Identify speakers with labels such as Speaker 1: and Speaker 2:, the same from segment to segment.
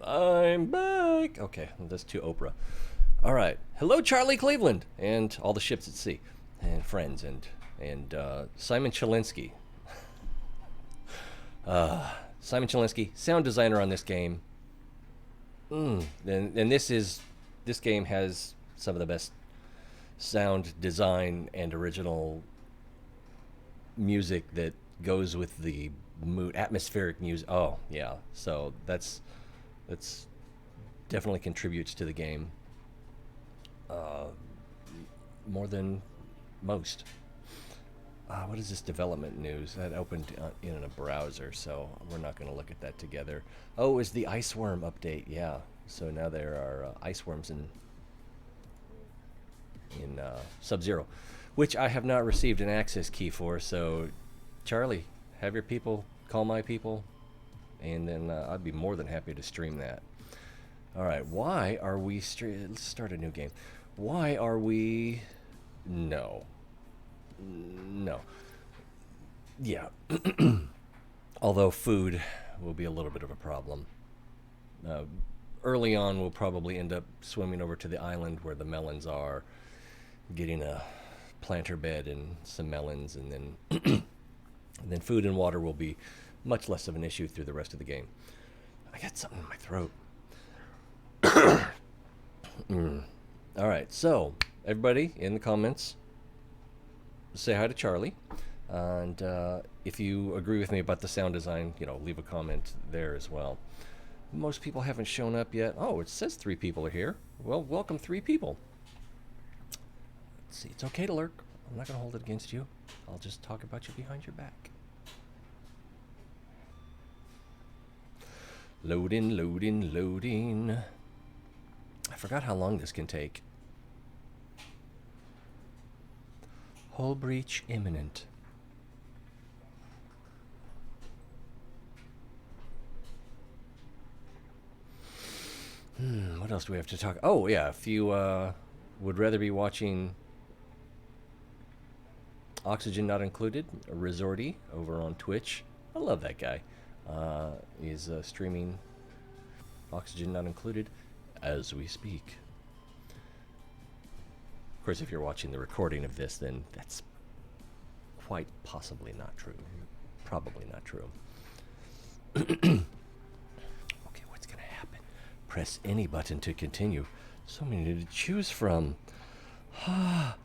Speaker 1: I'm back. Okay, well, that's too Oprah. All right. Hello, Charlie Cleveland, and all the ships at sea, and friends, and Simon Chalinsky. Simon Chalinsky, sound designer on this game. And this game has some of the best sound design and original music that goes with the mood, atmospheric music. Oh yeah, so that's definitely contributes to the game more than most. What is this development news that opened in a browser? So we're not going to look at that together. Oh, is the ice worm update? Yeah. So now there are ice worms in Sub-Zero, which I have not received an access key for. So, Charlie, have your people call my people, and then I'd be more than happy to stream that. All right. Why are we? Let's start a new game. Why are we? No. No. Yeah. Although food will be a little bit of a problem. Early on, we'll probably end up swimming over to the island where the melons are, getting a planter bed and some melons, and then and then food and water will be much less of an issue through the rest of the game. I got something in my throat. All right, so everybody in the comments, say hi to Charlie, and if you agree with me about the sound design, leave a comment there as well. Most people haven't shown up yet. Oh, it says 3 people are here. Well, welcome 3 people. Let's see, it's okay to lurk. I'm not going to hold it against you. I'll just talk about you behind your back. Loading, loading, loading. I forgot how long this can take. Hull breach imminent. What else do we have to talk? Oh, yeah, if you would rather be watching Oxygen Not Included, a Resorty over on Twitch. I love that guy. He's streaming Oxygen Not Included as we speak. Of course, if you're watching the recording of this, then that's quite possibly not true. Probably not true. Okay, what's going to happen? Press any button to continue. So many to choose from. Have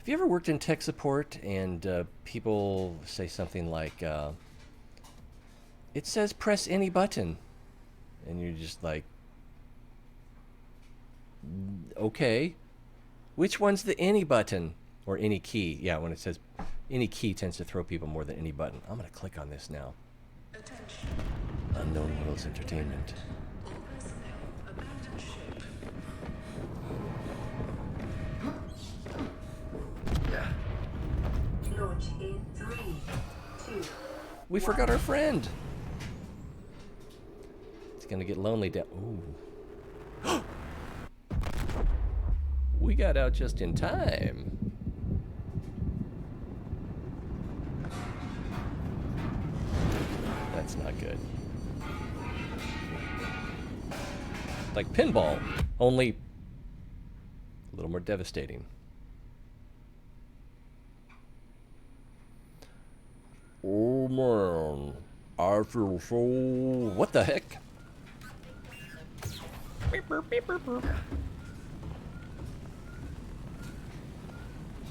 Speaker 1: you ever worked in tech support and people say something like, it says press any button, and you're just like, okay, which one's the any button or any key? Yeah, when it says any key tends to throw people more than any button. I'm going to click on this now. Attention. Unknown Worlds Entertainment. Launch in 3, 2. We forgot our friend. It's gonna get lonely down. Ooh. We got out just in time. That's not good. Like pinball, only a little more devastating. Oh man, I feel so... What the heck? Beep, beep, beep, beep, beep.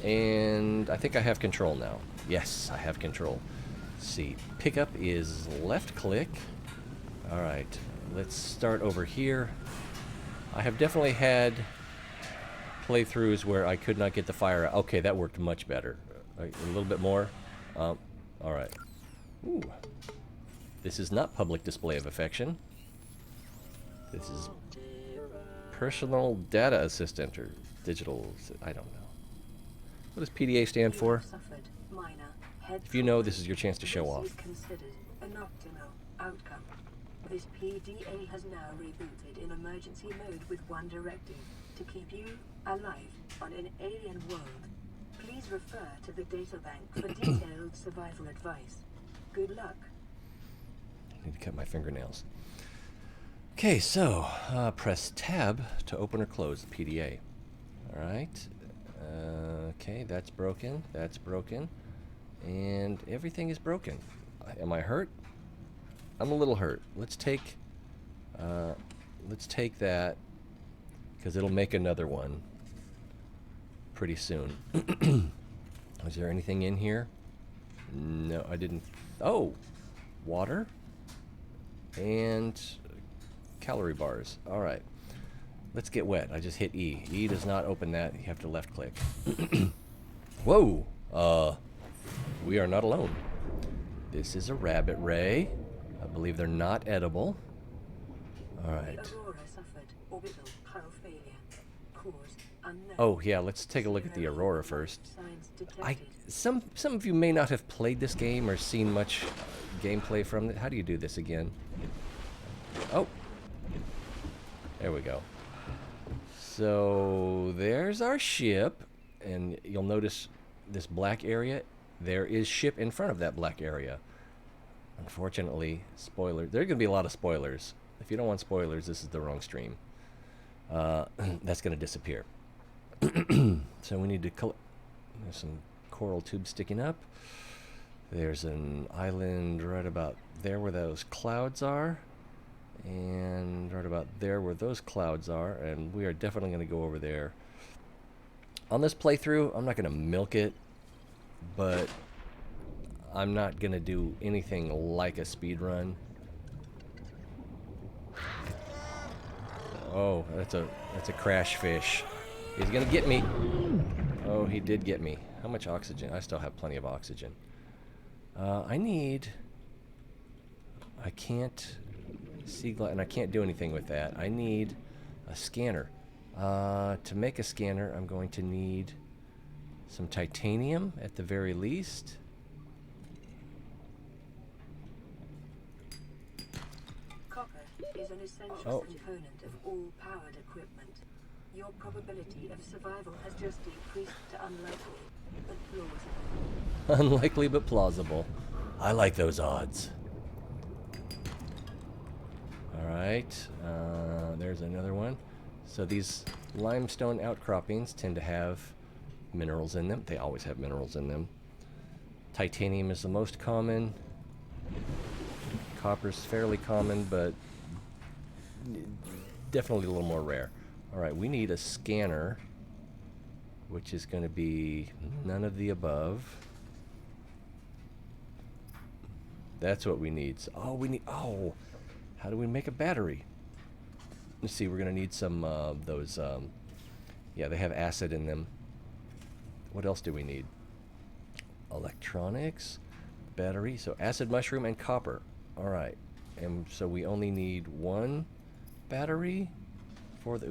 Speaker 1: And I think I have control now. Yes, I have control. Let's see, pickup is left click. All right, let's start over here. I have definitely had playthroughs where I could not get the fire out. Okay, that worked much better. A little bit more. All right. Ooh. This is not public display of affection. This is personal data assistant or digital, I don't know. What does PDA stand for? If you know, this is your chance to show off.
Speaker 2: This PDA has now rebooted in emergency mode with one directive: to keep you alive on an alien world. Please refer to the databank for detailed survival advice. Good luck.
Speaker 1: I need to cut my fingernails. Okay, so press tab to open or close the PDA. All right. Okay, that's broken. That's broken. And everything is broken. Am I hurt? I'm a little hurt. Let's take that, because it'll make another one pretty soon. Is there anything in here? No, I didn't. Oh, water and calorie bars. All right. Let's get wet. I just hit E. E does not open that. You have to left click. Whoa. We are not alone. This is a rabbit ray. I believe they're not edible. All right.
Speaker 2: Aurora suffered orbital hull failure. Cause unknown.
Speaker 1: Oh yeah, let's take a look at the Aurora first. Some of you may not have played this game or seen much gameplay from it. How do you do this again? Oh. There we go. So there's our ship, and you'll notice this black area. There is ship in front of that black area. Unfortunately, spoiler. There are going to be a lot of spoilers. If you don't want spoilers, this is the wrong stream. That's going to disappear. So we need to collect. There's some coral tubes sticking up. There's an island right about there where those clouds are. And right about there where those clouds are. And we are definitely going to go over there. On this playthrough, I'm not going to milk it. But I'm not going to do anything like a speed run. Oh, that's a crash fish. He's going to get me. Oh, he did get me. How much oxygen? I still have plenty of oxygen. I can't see, and I can't do anything with that. I need a scanner. To make a scanner, I'm going to need some titanium at the very least.
Speaker 2: Copper is an essential component of all powered equipment. Your probability of survival has just decreased to unlikely but plausible.
Speaker 1: Unlikely but plausible. I like those odds. Alright, there's another one. So these limestone outcroppings tend to have minerals in them. They always have minerals in them. Titanium is the most common. Copper's fairly common, but definitely a little more rare. Alright, we need a scanner, which is going to be none of the above. That's what we need. So, how do we make a battery? Let's see, we're going to need some those, yeah, they have acid in them. What else do we need? Electronics, battery, so acid mushroom and copper. Alright, and so we only need one battery for the,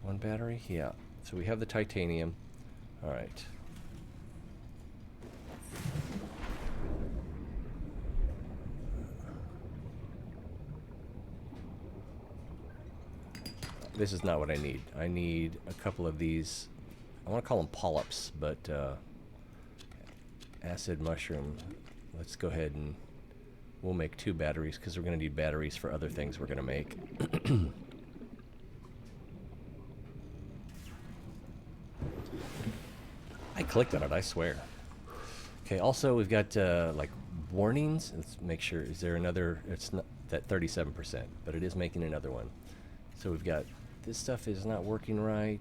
Speaker 1: one battery, yeah. So we have the titanium. Alright. This is not what I need. I need a couple of these. I want to call them polyps, but acid mushroom. Let's go ahead and we'll make 2 batteries because we're going to need batteries for other things we're going to make. I clicked on it, I swear. Okay, also we've got like warnings. Let's make sure, is there another, it's not that 37%, but it is making another one. So we've got, this stuff is not working right.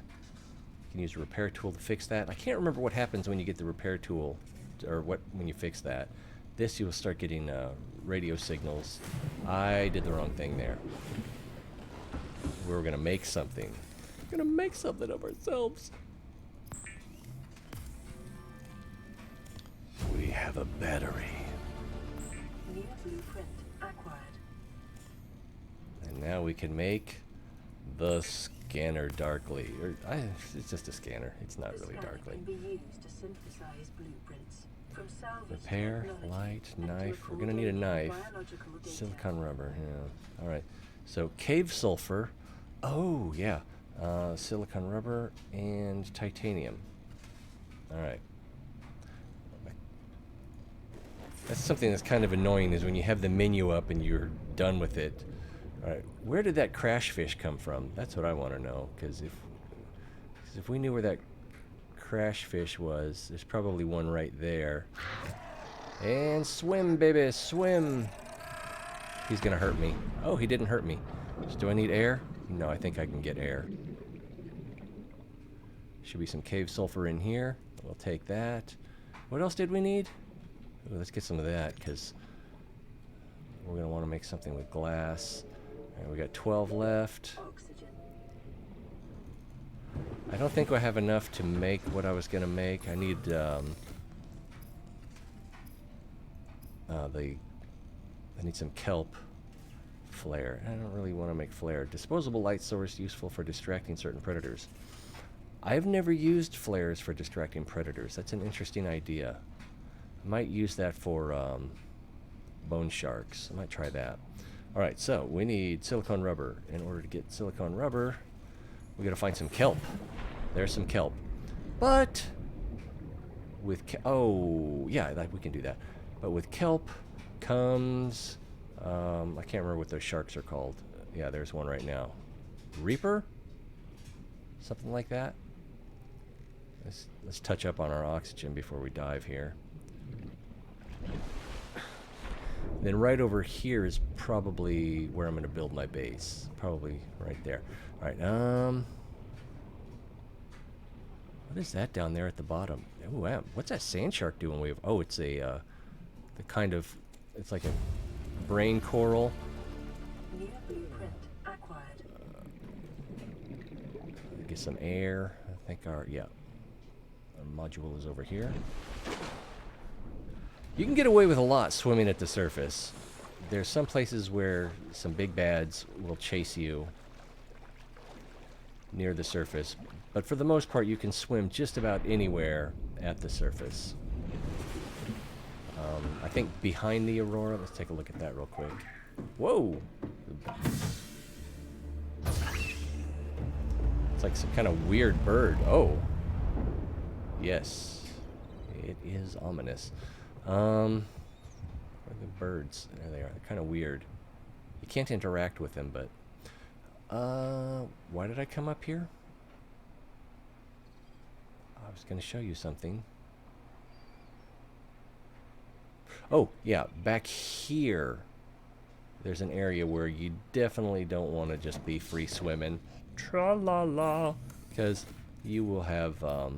Speaker 1: You can use a repair tool to fix that. I can't remember what happens when you get the repair tool, or when you fix that. This, you'll start getting radio signals. I did the wrong thing there. We were gonna make something. We're gonna make something of ourselves. We have a battery.
Speaker 2: New blueprint acquired.
Speaker 1: And now we can make the scanner darkly. It's just a scanner. It's not really darkly.
Speaker 2: Can be used to synthesize blueprints from salvage
Speaker 1: Repair,
Speaker 2: technology
Speaker 1: light,
Speaker 2: and to
Speaker 1: knife. We're
Speaker 2: record
Speaker 1: gonna need a knife.
Speaker 2: biological data.
Speaker 1: Silicon rubber, yeah. Alright. So cave sulfur. Oh, yeah. Silicon rubber and titanium. Alright. That's something that's kind of annoying, is when you have the menu up and you're done with it. All right, where did that crash fish come from? That's what I want to know, because if we knew where that crash fish was, there's probably one right there. And swim, baby, swim. He's gonna hurt me. Oh, he didn't hurt me. Do I need air? No, I think I can get air. Should be some cave sulfur in here. We'll take that. What else did we need? Ooh, let's get some of that, because we're gonna want to make something with glass. All right, we got 12 left.
Speaker 2: Oxygen.
Speaker 1: I don't think I have enough to make what I was gonna make. I need I need some kelp flare. I don't really want to make flare. Disposable light source useful for distracting certain predators. I've never used flares for distracting predators. That's an interesting idea. I might use that for bone sharks. I might try that. All right, so we need silicone rubber. In order to get silicone rubber, we got to find some kelp. There's some kelp. But with oh yeah, we can do that. But with kelp comes I can't remember what those sharks are called. Yeah, there's one right now. Reaper? Something like that. Let's touch up on our oxygen before we dive here. Then right over here is probably where I'm going to build my base. Probably right there. All right. What is that down there at the bottom? Ooh, wow. What's that sand shark doing? Oh, it's a the kind of, it's like a brain coral.
Speaker 2: New blueprint acquired.
Speaker 1: Get some air. I think our module is over here. You can get away with a lot swimming at the surface. There's some places where some big bads will chase you near the surface, but for the most part you can swim just about anywhere at the surface. I think behind the Aurora, let's take a look at that real quick. Whoa! It's like some kind of weird bird. Oh. Yes. It is ominous. Where are the birds? There they are. They're kind of weird. You can't interact with them, but... why did I come up here? I was going to show you something. Oh, yeah. Back here, there's an area where you definitely don't want to just be free swimming. Tra-la-la. Because you will have, raw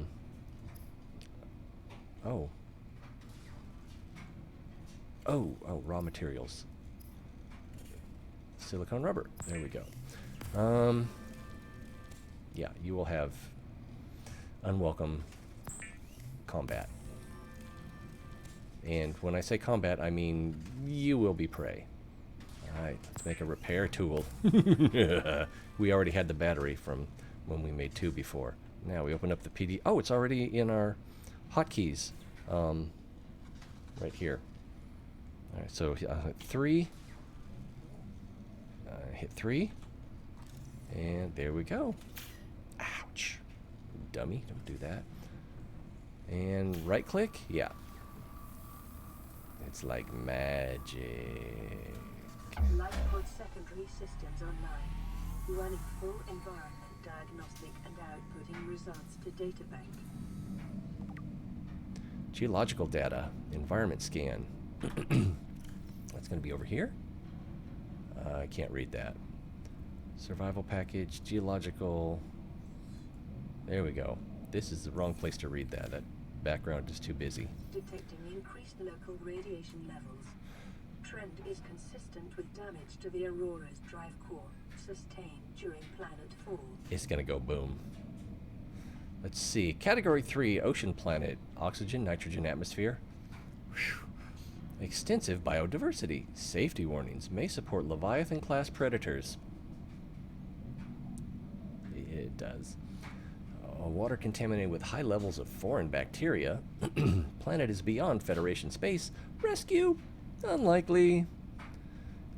Speaker 1: materials. Silicone rubber. There we go. Yeah, you will have unwelcome combat. And when I say combat, I mean you will be prey. Alright, let's make a repair tool. We already had the battery from when we made 2 before. Now we open up the PD. Oh, it's already in our hotkeys. Right here. Alright, so hit 3. Hit 3. And there we go. Ouch. Dummy, don't do that. And right click? Yeah. It's like magic.
Speaker 2: Lifepod secondary systems online. Running full environment diagnostic and outputting results to databank.
Speaker 1: Geological data. Environment scan. That's going to be over here. I can't read that. Survival package. Geological. There we go. This is the wrong place to read that. That background is too busy.
Speaker 2: Detecting increased local radiation levels. Trend is consistent with damage to the Aurora's drive core sustained during planet fall.
Speaker 1: It's gonna go boom. Let's see. Category 3, ocean planet. Oxygen, nitrogen atmosphere. Whew. Extensive biodiversity. Safety warnings. May support Leviathan-class predators. It does. Water contaminated with high levels of foreign bacteria. Planet is beyond Federation space. Rescue? Unlikely.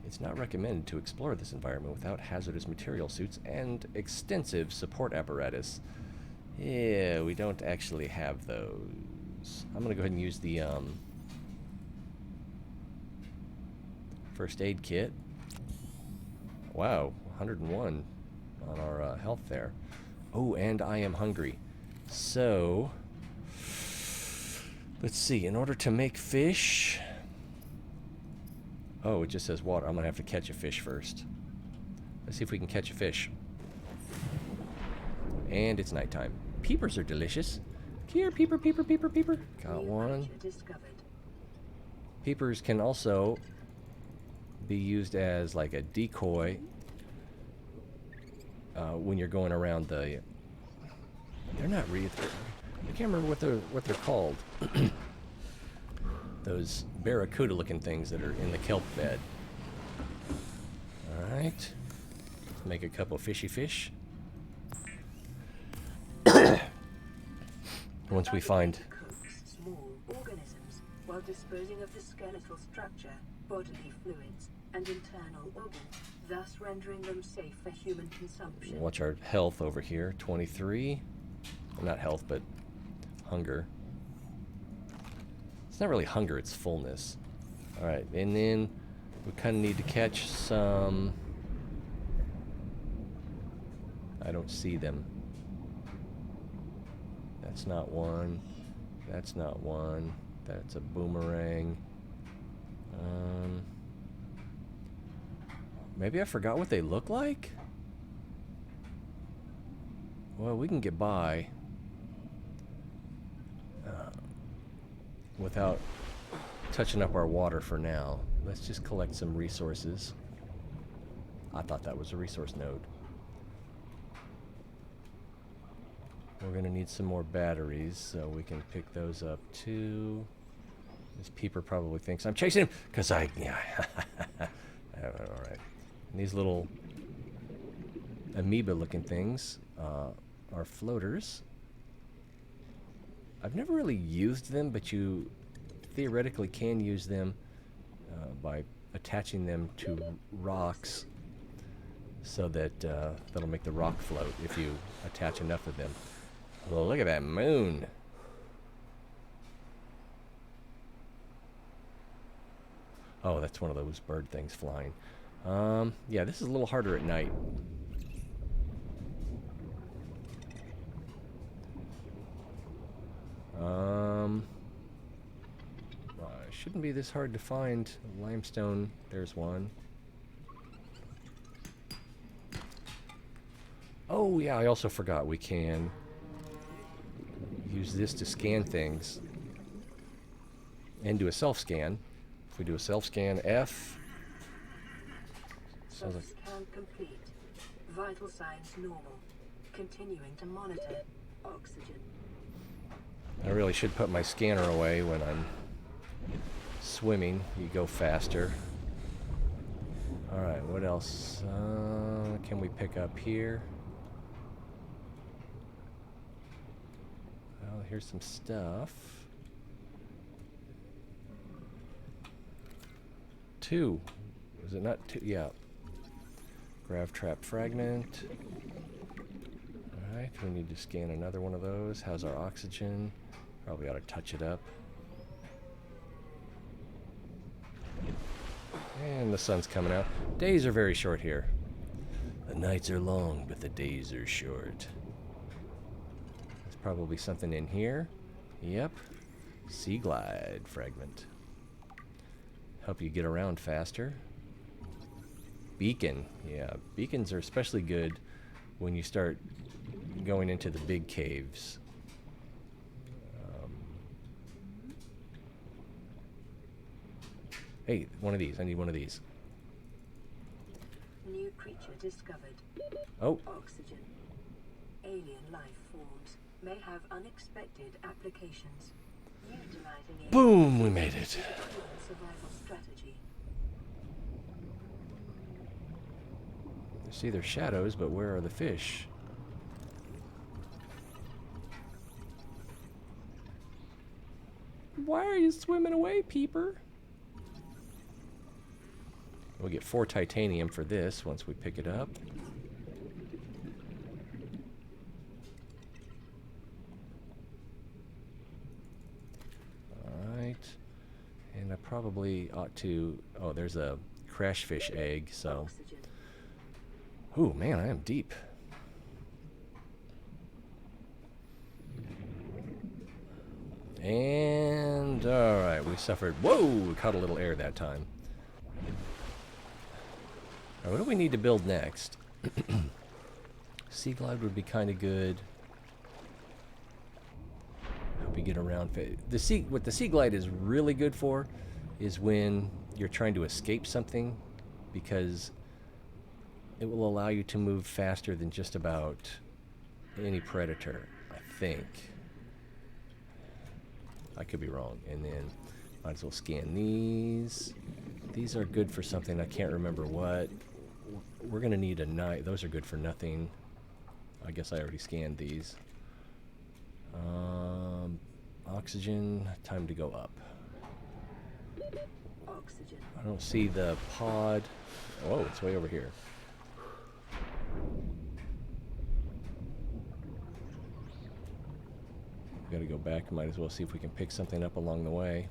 Speaker 1: It's not recommended to explore this environment without hazardous material suits and extensive support apparatus. Yeah, we don't actually have those. I'm gonna go ahead and use the First aid kit. Wow, 101 on our health there. Oh, and I am hungry. So, let's see. In order to make fish... Oh, it just says water. I'm going to have to catch a fish first. Let's see if we can catch a fish. And it's nighttime. Peepers are delicious. Here, peeper, peeper, peeper, peeper. Got one. Peepers can also be used as like a decoy when you're going around the... They're not wreath. I can't remember what they're called. Those barracuda-looking things that are in the kelp bed. All right. Let's make a couple fishy fish. Once we find
Speaker 2: small organisms while disposing of the skeletal structure, bodily fluids, and internal organs, thus rendering them safe for human consumption.
Speaker 1: Watch our health over here. 23. Not health, but hunger. It's not really hunger, it's fullness. Alright, and then we kind of need to catch some... I don't see them. That's not one. That's not one. That's a boomerang. Maybe I forgot what they look like? Well, we can get by without touching up our water for now. Let's just collect some resources. I thought that was a resource node. We're going to need some more batteries, so we can pick those up too. This peeper probably thinks I'm chasing him, because yeah. Alright. These little amoeba-looking things are floaters. I've never really used them, but you theoretically can use them by attaching them to rocks so that that'll make the rock float if you attach enough of them. Well, look at that moon. Oh, that's one of those bird things flying. Yeah, this is a little harder at night. Shouldn't be this hard to find limestone. There's one. Oh, yeah, I also forgot we can use this to scan things and do a self-scan. If we do a self-scan, F.
Speaker 2: Self-scan complete. Vital signs normal. Continuing to monitor. Oxygen.
Speaker 1: I really should put my scanner away when I'm swimming. You go faster. Alright, what else can we pick up here? Well, here's some stuff. 2. Was it not 2? Yeah. Grav trap fragment. Alright, we need to scan another one of those. How's our oxygen? Probably ought to touch it up. And the sun's coming out. Days are very short here. The nights are long, but the days are short. There's probably something in here. Yep. Sea glide fragment. Help you get around faster. Beacon. Yeah, beacons are especially good when you start going into the big caves. Hey, one of these. I need one of these.
Speaker 2: New creature discovered.
Speaker 1: Oh.
Speaker 2: Oxygen. Alien life forms may have unexpected applications. Utilizing it.
Speaker 1: Boom! We made it.
Speaker 2: Survival strategy.
Speaker 1: I see their shadows, but where are the fish? Why are you swimming away, peeper? We'll get 4 titanium for this once we pick it up. Alright. And I probably ought to... Oh, there's a crash fish egg, so...
Speaker 2: Oxygen.
Speaker 1: Ooh, man, I am deep. And, alright, we suffered... Whoa! We caught a little air that time. Alright, what do we need to build next? Sea Glide would be kind of good. Hope you get around. What the Sea Glide is really good for is when you're trying to escape something, because it will allow you to move faster than just about any predator, I think. I could be wrong. And then might as well scan these. These are good for something. I can't remember what. We're going to need a knife. Those are good for nothing. I guess I already scanned these. Oxygen. Time to go up.
Speaker 2: Oxygen.
Speaker 1: I don't see the pod. Oh, it's way over here. Got to go back. Might as well see if we can pick something up along the way.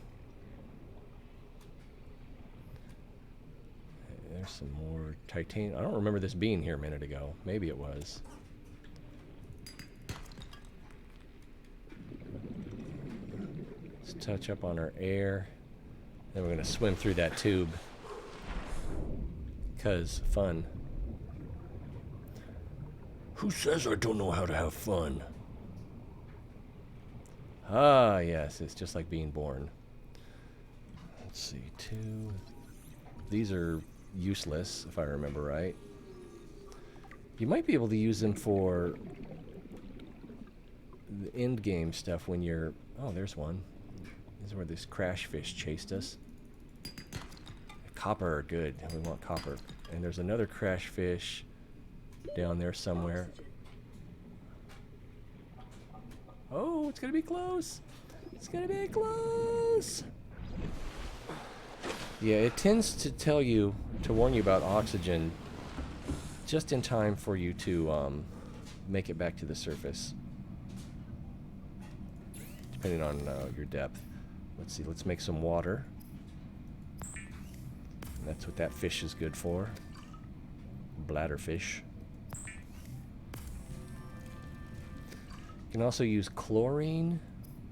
Speaker 1: There's some more titanium. I don't remember this being here a minute ago. Maybe it was. Let's touch up on our air. Then we're going to swim through that tube. 'Cause fun. Who says I don't know how to have fun? Ah, yes, it's just like being born. Let's see, 2. These are useless, if I remember right. You might be able to use them for the end game stuff when you're... Oh, there's one. This is where this crash fish chased us. Copper, good. We want copper. And there's another crash fish down there somewhere. Oh, it's gonna be close. It's gonna be close. Yeah, it tends to tell you, to warn you about oxygen just in time for you to make it back to the surface, depending on your depth. Let's see, let's make some water. And that's what that fish is good for. Bladderfish. You can also use chlorine.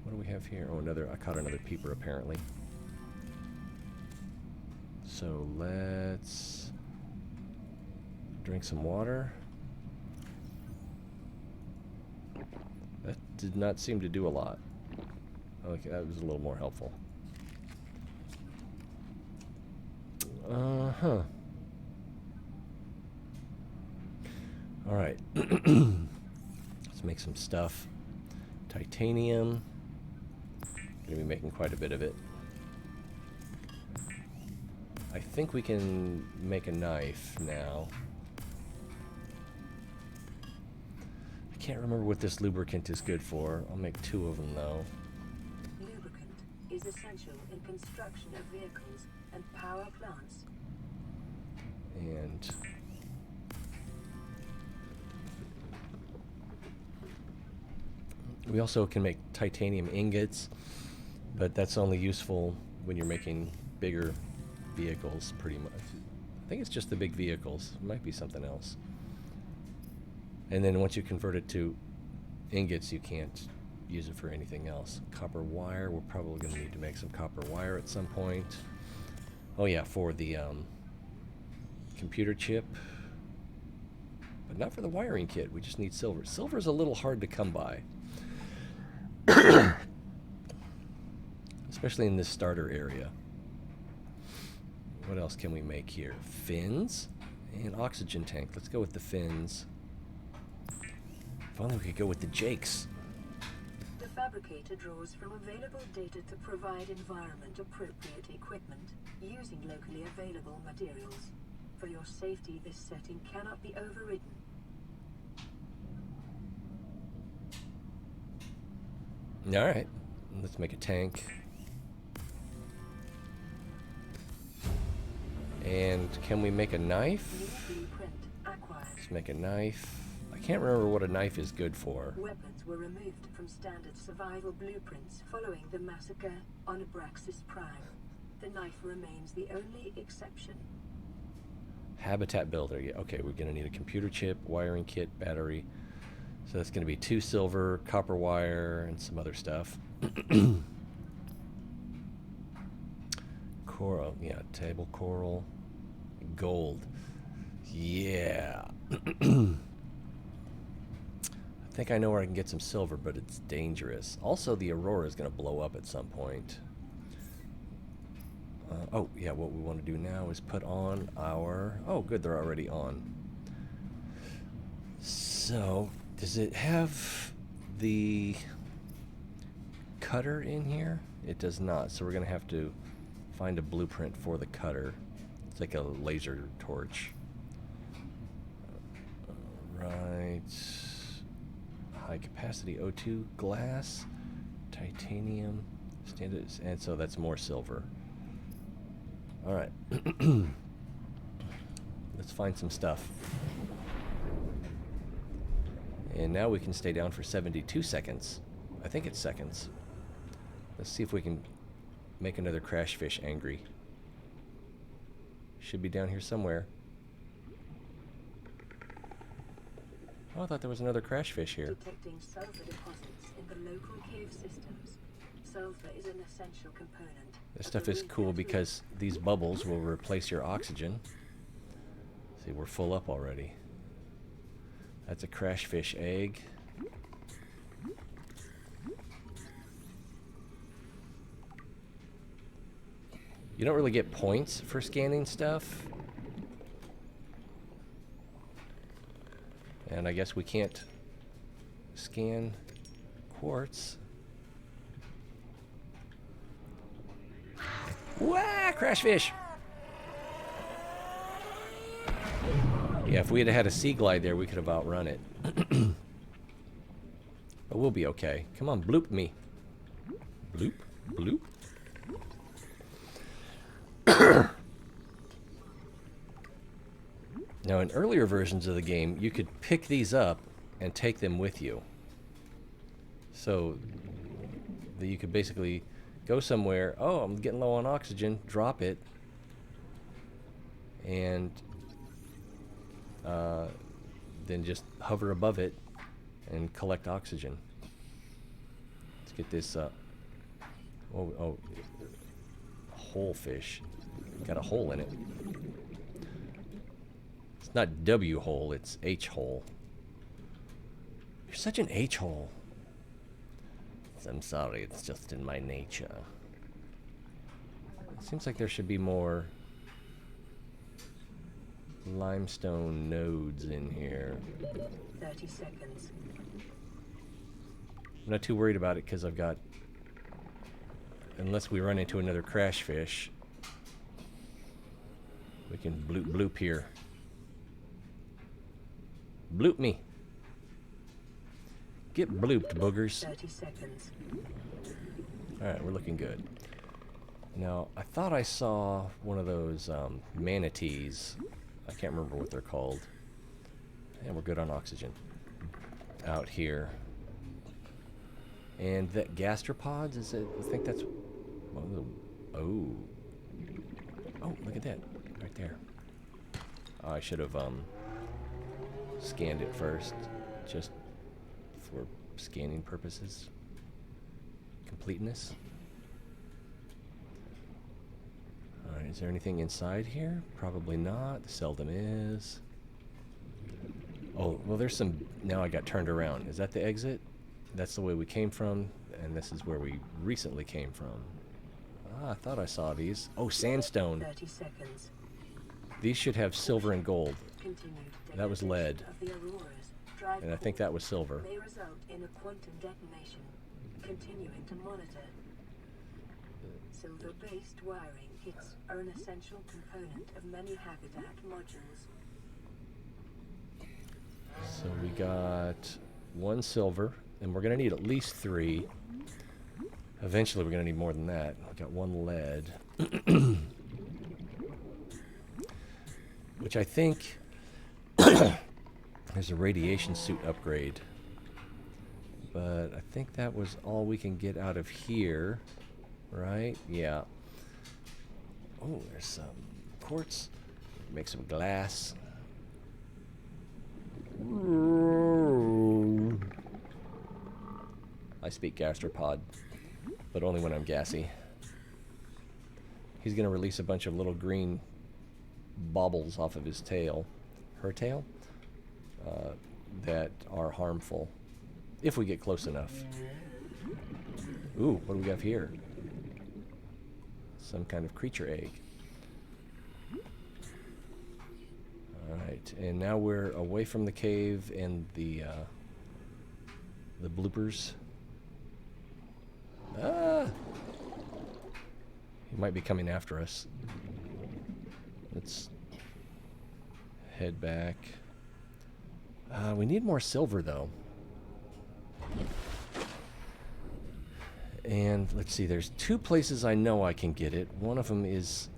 Speaker 1: What do we have here? Oh, I caught another peeper apparently. So let's drink some water. That did not seem to do a lot. Okay, that was a little more helpful. Uh-huh. Alright. Let's make some stuff. Titanium. Gonna be making quite a bit of it. I think we can make a knife now. I can't remember what this lubricant is good for. I'll make 2 of them though.
Speaker 2: Lubricant is essential in construction of vehicles and power plants.
Speaker 1: And we also can make titanium ingots, but that's only useful when you're making bigger vehicles, pretty much. I think it's just the big vehicles. It might be something else. And then once you convert it to ingots, you can't use it for anything else. Copper wire, we're probably going to need to make some copper wire at some point. Oh yeah, for the computer chip. But not for the wiring kit, we just need silver. Silver's a little hard to come by. Especially in this starter area. What else can we make here? Fins and oxygen tank. Let's go with the fins. If only we could go with the Jakes.
Speaker 2: The fabricator draws from available data to provide environment-appropriate equipment using locally available materials. For your safety, this setting cannot be overridden.
Speaker 1: Alright, let's make a tank. And can we make a knife?
Speaker 2: New blueprint acquired.
Speaker 1: Let's make a knife. I can't remember what a knife is good for.
Speaker 2: Weapons were removed from standard survival blueprints following the massacre on Abraxas Prime. The knife remains the only exception.
Speaker 1: Habitat builder. Yeah, okay, we're gonna need a computer chip, wiring kit, battery. So that's gonna be 2 silver, copper wire, and some other stuff. Coral, yeah, table coral, gold. Yeah. I think I know where I can get some silver, but it's dangerous. Also, the aurora is going to blow up at some point. Oh, yeah, what we want to do now is put on our... Oh, good, they're already on. So, does it have the cutter in here? It does not, so we're going to have to find a blueprint for the cutter. It's like a laser torch. Right. High capacity O2 glass, titanium, standards, and so that's more silver. All right. Let's find some stuff. And now we can stay down for 72 seconds. I think it's seconds. Let's see if we can make another crash fish angry. Should be down here somewhere. Oh, I thought there was another crash fish here.
Speaker 2: Detecting sulfur deposits in the local cave systems. Sulfur is an essential component.
Speaker 1: This stuff is cool because these bubbles will replace your oxygen. See, we're full up already. That's a crash fish egg. You don't really get points for scanning stuff. And I guess we can't scan quartz. Wah! Crash fish! Yeah, if we had had a sea glide there, we could have outrun it. But we'll be okay. Come on, bloop me. Bloop, bloop. Now, in earlier versions of the game, you could pick these up and take them with you. So that you could basically go somewhere, oh, I'm getting low on oxygen, drop it, and then just hover above it and collect oxygen. Let's get this, whole fish. Got a hole in it. It's not W hole, it's H hole. You're such an H hole. I'm sorry, it's just in my nature. It seems like there should be more limestone nodes in here.
Speaker 2: 30 seconds.
Speaker 1: I'm not too worried about it because I've got... Unless we run into another crash fish, we can bloop bloop here. Bloop me. Get blooped, boogers.
Speaker 2: 30 seconds.
Speaker 1: Alright, we're looking good. Now, I thought I saw one of those manatees. I can't remember what they're called. And we're good on oxygen. Out here. And that gastropods, is it? I think that's... Oh. Oh, look at that. Right there. Oh, I should have scanned it first. Just for scanning purposes. Completeness. Alright, is there anything inside here? Probably not. Seldom is. Oh, well there's some... Now I got turned around. Is that the exit? That's the way we came from, and this is where we recently came from. Ah, I thought I saw these. Oh, sandstone.
Speaker 2: 30 seconds.
Speaker 1: These should have silver and gold.
Speaker 2: Continued
Speaker 1: That was lead.
Speaker 2: of the auroras. Drive
Speaker 1: And I think that was silver.
Speaker 2: may result in a quantum detonation. Continuing to monitor. Silver-based wiring kits are an essential component of many habitat modules.
Speaker 1: So we got 1 silver, and we're going to need at least 3. Eventually we're going to need more than that. We got 1 lead. Which I think is a radiation suit upgrade. But I think that was all we can get out of here. Right? Yeah. Oh, there's some quartz. Make some glass. I speak gastropod, but only when I'm gassy. He's gonna release a bunch of little green baubles off of his tail, her tail, that are harmful if we get close enough. Ooh, what do we have here? Some kind of creature egg. Alright, and now we're away from the cave and the bloopers. Ah! He might be coming after us. Let's head back. We need more silver, though. And let's see, there's two places I know I can get it. One of them is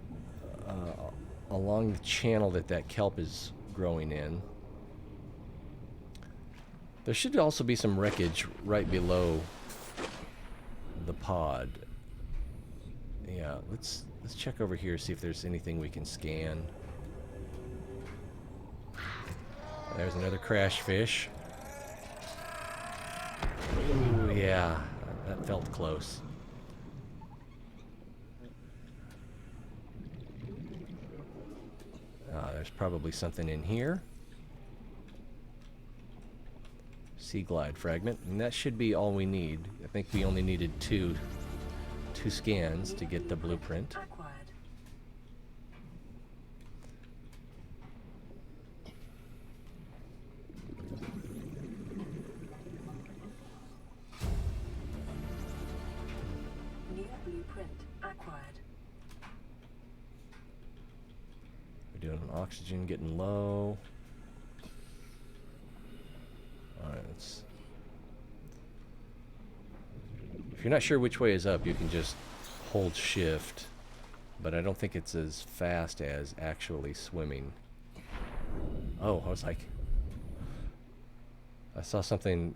Speaker 1: along the channel that kelp is growing in. There should also be some wreckage right below the pod. Yeah, let's check over here, see if there's anything we can scan. There's another crash fish. Ooh, yeah, that felt close. There's probably something in here. Sea glide fragment, and that should be all we need. I think we only needed two scans to get the blueprint.
Speaker 2: New blueprint acquired.
Speaker 1: We're doing oxygen, getting low. Alright, let's... If you're not sure which way is up, you can just hold shift, but I don't think it's as fast as actually swimming. Oh, I was like... I saw something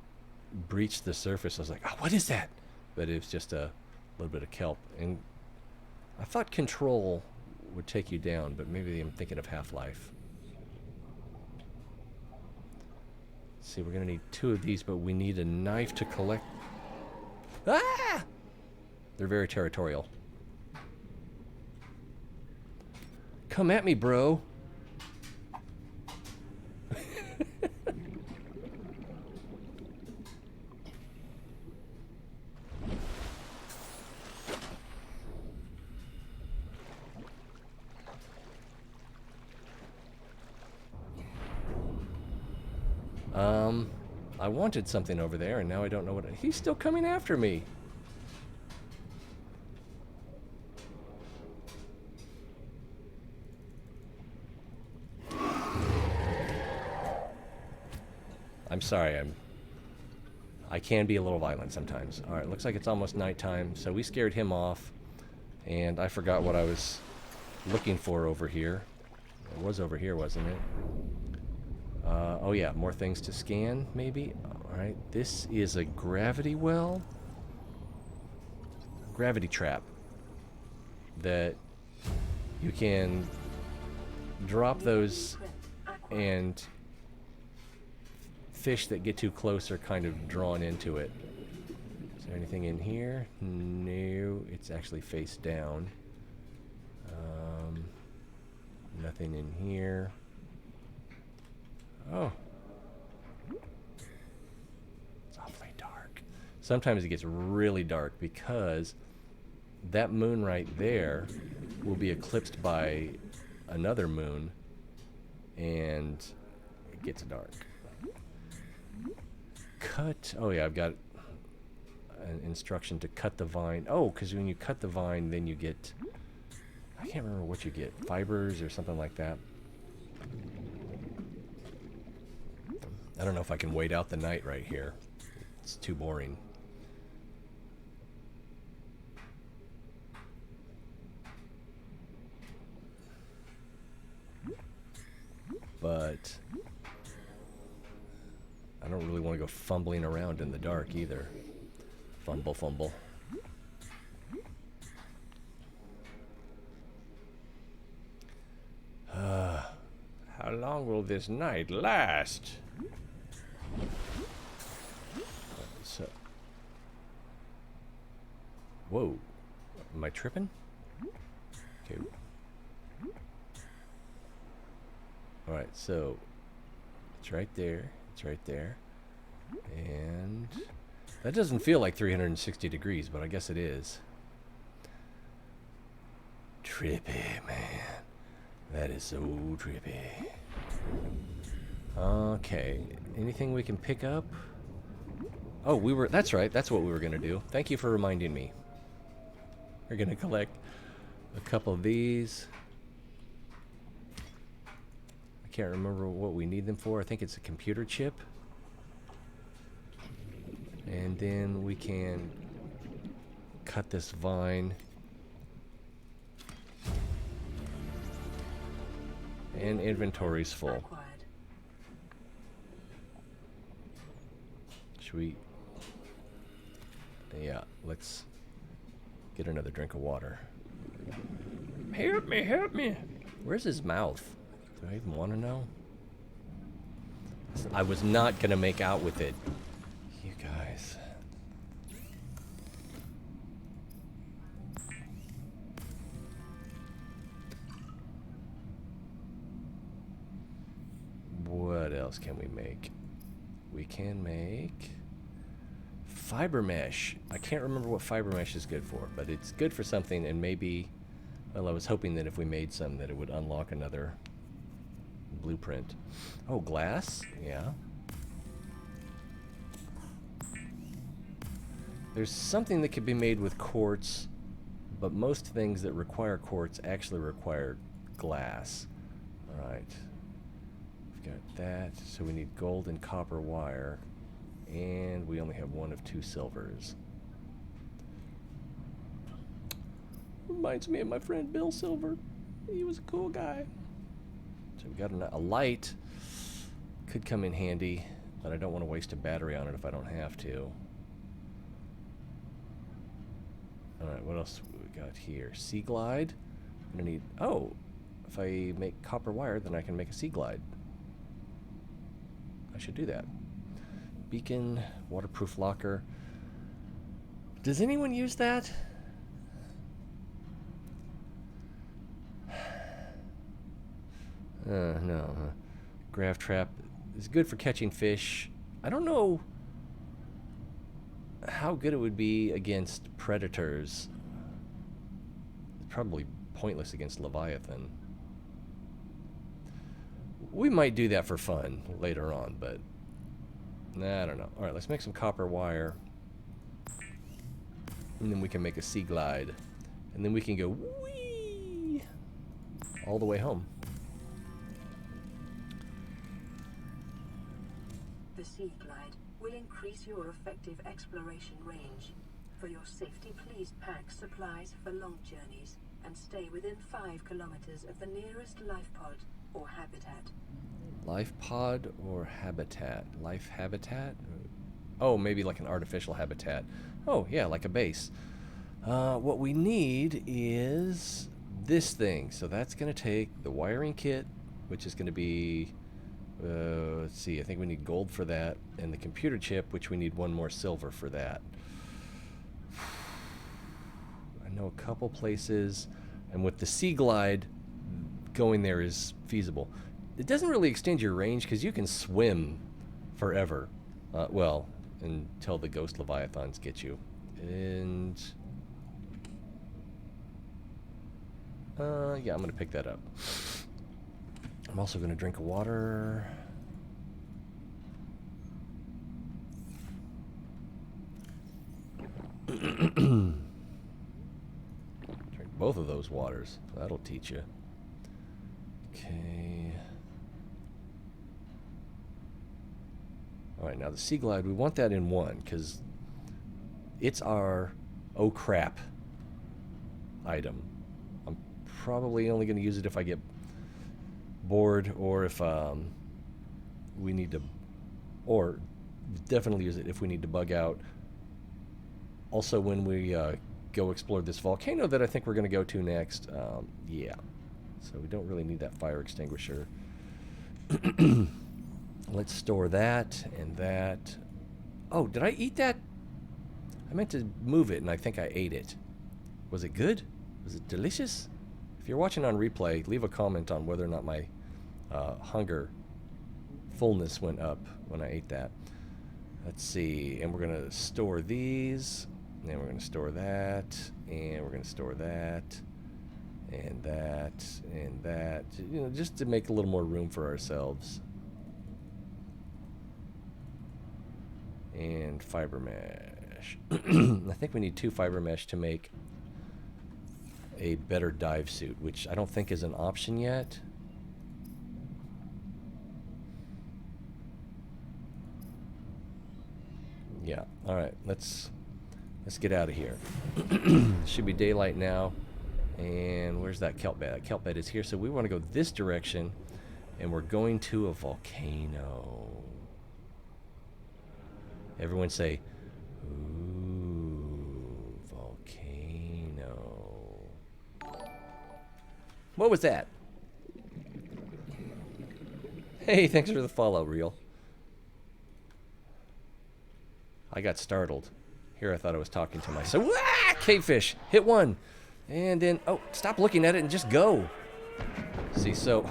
Speaker 1: breach the surface. I was like, oh, what is that? But it was just a little bit of kelp. And I thought control would take you down, but maybe I'm thinking of Half-Life. Let's see, we're going to need 2 of these, but we need a knife to collect... Ah! They're very territorial. Come at me, bro. I wanted something over there, and now I don't know what... He's still coming after me. I'm sorry, I can be a little violent sometimes. Alright, looks like it's almost nighttime, so we scared him off, and I forgot what I was looking for over here. It was over here, wasn't it? Oh yeah, more things to scan, maybe? Alright, this is a gravity well? Gravity trap. That you can drop those, and fish that get too close are kind of drawn into it. Is there anything in here? No, it's actually face down. Nothing in here. Oh. It's awfully dark. Sometimes it gets really dark because that moon right there will be eclipsed by another moon, and it gets dark. Cut. Oh yeah, I've got an instruction to cut the vine. Oh, because when you cut the vine, then you get... I can't remember what you get. Fibers or something like that. I don't know if I can wait out the night right here. It's too boring. But I don't really want to go fumbling around in the dark either. Fumble, fumble. long will this night last? So, whoa, am I tripping? Okay. All right, so it's right there. It's right there, and that doesn't feel like 360 degrees, but I guess it is. Trippy, man. That is so trippy. Okay. Anything we can pick up? Oh, that's right. That's what we were going to do. Thank you for reminding me. We're going to collect a couple of these. I can't remember what we need them for. I think it's a computer chip. And then we can cut this vine. And inventory's full. Should we? Yeah, let's get another drink of water. Help me, help me. Where's his mouth? Do I even want to know? I was not going to make out with it. You guys. What else can we make? We can make fiber mesh. I can't remember what fiber mesh is good for, but it's good for something, and maybe, well, I was hoping that if we made some that it would unlock another blueprint. Oh, glass? Yeah. There's something that could be made with quartz, but most things that require quartz actually require glass. All right. Got that, so we need gold and copper wire, and we only have one of 2 silvers. Reminds me of my friend Bill Silver. He was a cool guy. So we got a light. Could come in handy, but I don't want to waste a battery on it if I don't have to. Alright, what else we got here? Sea glide. I'm gonna need, oh, if I make copper wire, then I can make a sea glide. I should do that. Beacon, waterproof locker. Does anyone use that? No. Grav trap is good for catching fish. I don't know how good it would be against predators. It's probably pointless against Leviathan. We might do that for fun later on, but nah, I don't know. Alright, let's make some copper wire. And then we can make a sea glide. And then we can go whee all the way home.
Speaker 2: The sea glide will increase your effective exploration range. For your safety, please pack supplies for long journeys and stay within 5 kilometers of the nearest life pod or habitat.
Speaker 1: Life pod or habitat? Life habitat? Oh, maybe like an artificial habitat. Oh, yeah, like a base. What we need is this thing. So that's going to take the wiring kit, which is going to be, let's see, I think we need gold for that, and the computer chip, which we need 1 more silver for that. I know a couple places, and with the sea glide, going there is feasible. It doesn't really extend your range because you can swim forever. Well, until the ghost leviathans get you. And yeah, I'm gonna pick that up. I'm also gonna drink water. Drink both of those waters. That'll teach you. Okay. Alright, now the sea glide, we want that in 1 because it's our oh crap item. I'm probably only going to use it if I get bored, or if we need to, or definitely use it if we need to bug out. Also, when we go explore this volcano that I think we're going to go to next, yeah. So we don't really need that fire extinguisher. Let's store that and that. Oh, did I eat that? I meant to move it, and I think I ate it. Was it good? Was it delicious? If you're watching on replay, leave a comment on whether or not my fullness went up when I ate that. Let's see, and we're going to store these, and we're going to store that, and we're going to store that, and that, and that, you know, just to make a little more room for ourselves. And fiber mesh. I think we need 2 fiber mesh to make a better dive suit, which I don't think is an option yet. Yeah, all right, let's get out of here. Should be daylight now. And where's that kelp bed? That kelp bed is here, so we want to go this direction, and we're going to a volcano. Everyone say, ooh, volcano. What was that? Hey, thanks for the follow, Real. I got startled. Here I thought I was talking to myself. Wah! Cavefish! Hit one! And then, oh, stop looking at it and just go. See, so...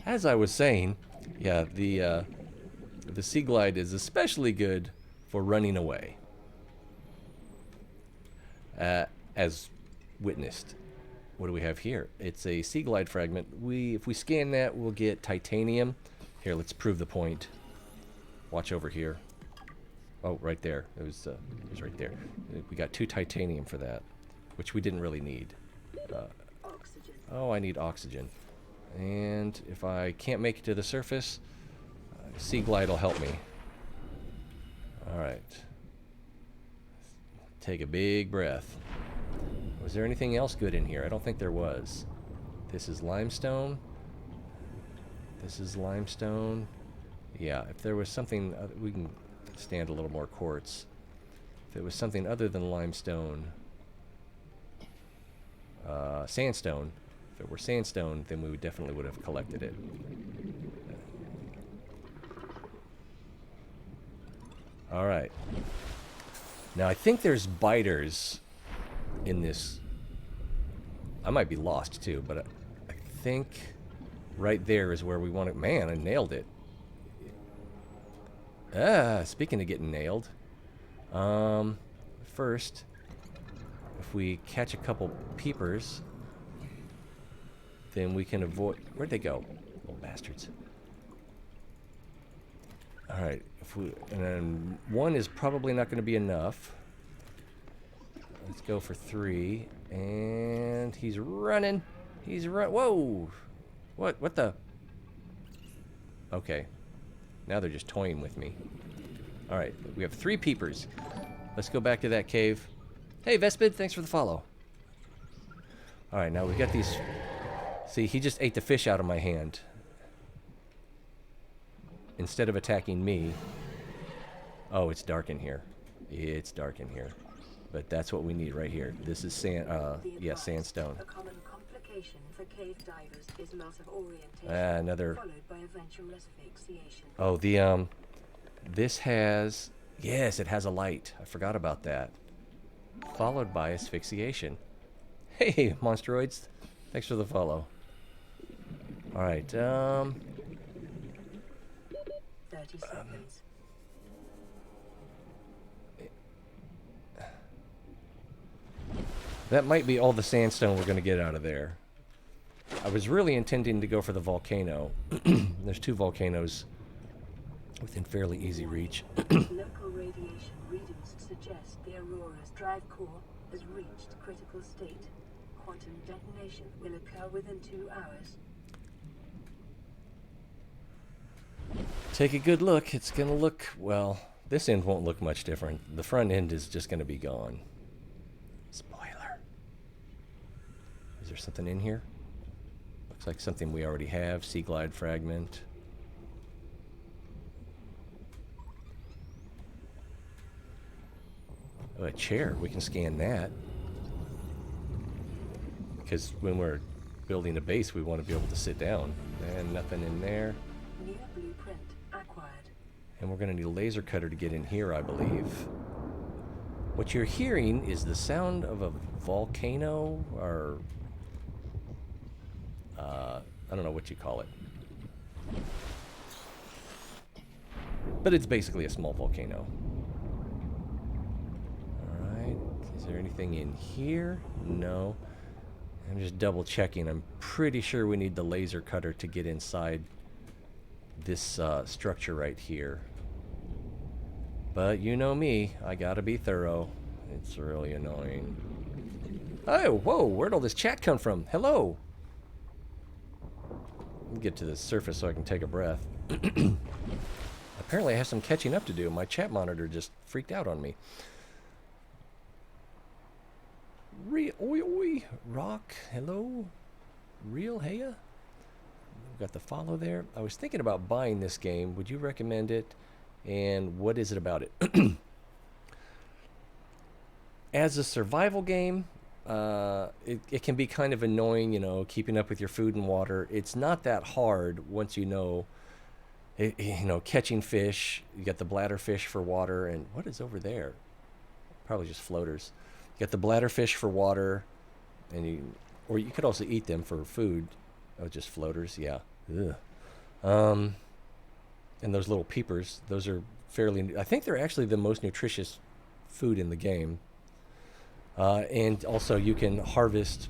Speaker 1: as I was saying, yeah, the Sea Glide is especially good for running away. As witnessed. What do we have here? It's a Sea Glide fragment. If we scan that, we'll get titanium. Here, let's prove the point. Watch over here. Oh, right there. It was right there. We got 2 titanium for that, which we didn't really need.
Speaker 2: Oxygen.
Speaker 1: Oh, I need oxygen. And if I can't make it to the surface, Sea Glide will help me. Alright. Take a big breath. Was there anything else good in here? I don't think there was. This is limestone. This is limestone. Yeah, if there was something... we can stand a little more quartz. If it was something other than limestone... sandstone. If it were sandstone, then we definitely would have collected it. Alright. Now, I think there's biters in this. I might be lost, too, but I think right there is where we want it. Man, I nailed it. Speaking of getting nailed. First, if we catch a couple peepers, then we can avoid... Where'd they go? Little bastards. Alright, and then 1 is probably not going to be enough. Let's go for 3. And he's running. Whoa! What the? Okay. Now they're just toying with me. Alright, we have 3 peepers. Let's go back to that cave. Hey, Vespid, thanks for the follow. Alright, now we've got these... See, he just ate the fish out of my hand. Instead of attacking me. Oh, it's dark in here. It's dark in here. But that's what we need right here. This is sandstone.
Speaker 2: A common complication for cave divers is loss of orientation,
Speaker 1: another...
Speaker 2: followed by eventual asphyxiation.
Speaker 1: Oh, this has... Yes, it has a light. I forgot about that. Followed by asphyxiation. Hey, Monstroids. Thanks for the follow. Alright,
Speaker 2: 30 seconds.
Speaker 1: That might be all the sandstone we're going to get out of there. I was really intending to go for the volcano. There's 2 volcanoes within fairly easy reach.
Speaker 2: Local radiation readings suggest the Aurora's drive core has reached critical state. Quantum detonation will occur within 2 hours.
Speaker 1: Take a good look. It's going to look, well, this end won't look much different. The front end is just going to be gone. Spoiler. Is there something in here? Looks like something we already have. Sea Glide fragment. Oh, a chair. We can scan that. Because when we're building a base, we want to be able to sit down. And nothing in there.
Speaker 2: New blueprint acquired.
Speaker 1: And we're going to need a laser cutter to get in here, I believe. What you're hearing is the sound of a volcano, or I don't know what you call it. But it's basically a small volcano. Alright, is there anything in here? No. I'm just double checking. I'm pretty sure we need the laser cutter to get inside this structure right here. But you know me, I gotta be thorough. It's really annoying. Oh, whoa, where'd all this chat come from? Hello! Let me get to the surface so I can take a breath. Apparently I have some catching up to do. My chat monitor just freaked out on me. Oi, rock, hello? Real heya? We've got the follow there. I was thinking about buying this game. Would you recommend it? And what is it about it? As a survival game, it can be kind of annoying, you know, keeping up with your food and water. It's not that hard once you know, you know, catching fish. You got the bladderfish for water, and what is over there? Probably just floaters. You got the bladderfish for water, and or you could also eat them for food. Oh, just floaters, yeah. Ugh. And those little peepers, those are fairly, I think they're actually the most nutritious food in the game. And also you can harvest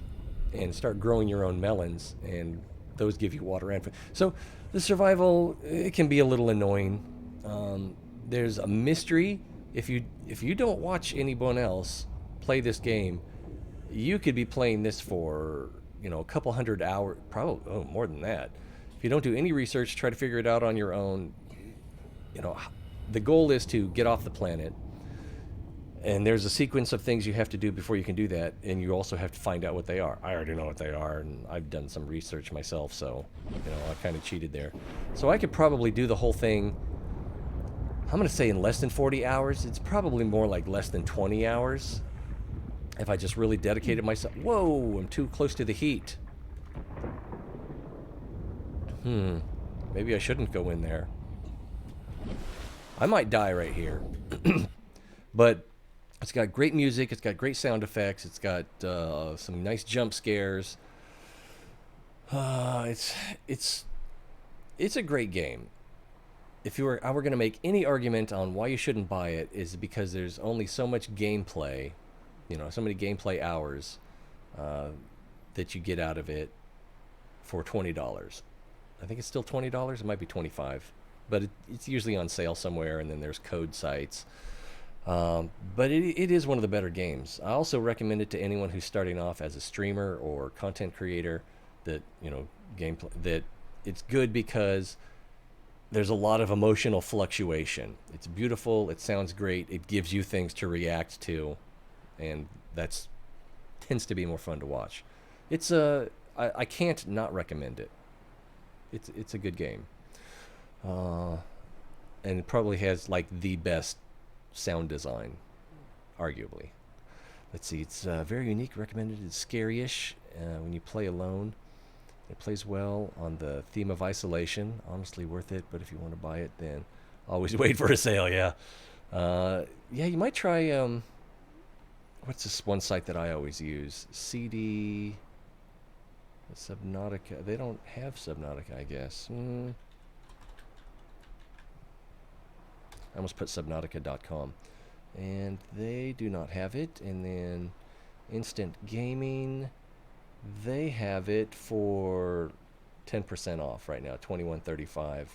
Speaker 1: and start growing your own melons, and those give you water and food. So the survival, it can be a little annoying. There's a mystery. If you don't watch anyone else play this game, you could be playing this for, you know, a couple hundred hours, probably more than that. If you don't do any research, try to figure it out on your own. You know, the goal is to get off the planet, and there's a sequence of things you have to do before you can do that, and you also have to find out what they are. I already know what they are, and I've done some research myself, so, you know, I kind of cheated there. So I could probably do the whole thing, I'm going to say in less than 40 hours. It's probably more like less than 20 hours if I just really dedicated myself. Whoa, I'm too close to the heat. Maybe I shouldn't go in there. I might die right here. But it's got great music, it's got great sound effects, it's got some nice jump scares. It's a great game. If I were going to make any argument on why you shouldn't buy it, is because there's only so much gameplay, you know, so many gameplay hours that you get out of it for $20. I think it's still $20. It might be $25, but it's usually on sale somewhere, and then there's code sites. But it is one of the better games. I also recommend it to anyone who's starting off as a streamer or content creator. That, you know, gameplay, that it's good because there's a lot of emotional fluctuation. It's beautiful. It sounds great. It gives you things to react to, and that's tends to be more fun to watch. It's I can't not recommend it. It's a good game, and it probably has like the best sound design, arguably. Let's see, it's very unique, recommended. It's scary-ish when you play alone. It plays well on the theme of isolation. Honestly worth it, but if you want to buy it, then always wait for a sale. Yeah, yeah, you might try what's this one site that I always use? CD Subnautica. They don't have Subnautica, I guess. I almost put subnautica.com, and they do not have it. And then Instant Gaming, they have it for 10% off right now, $21.35.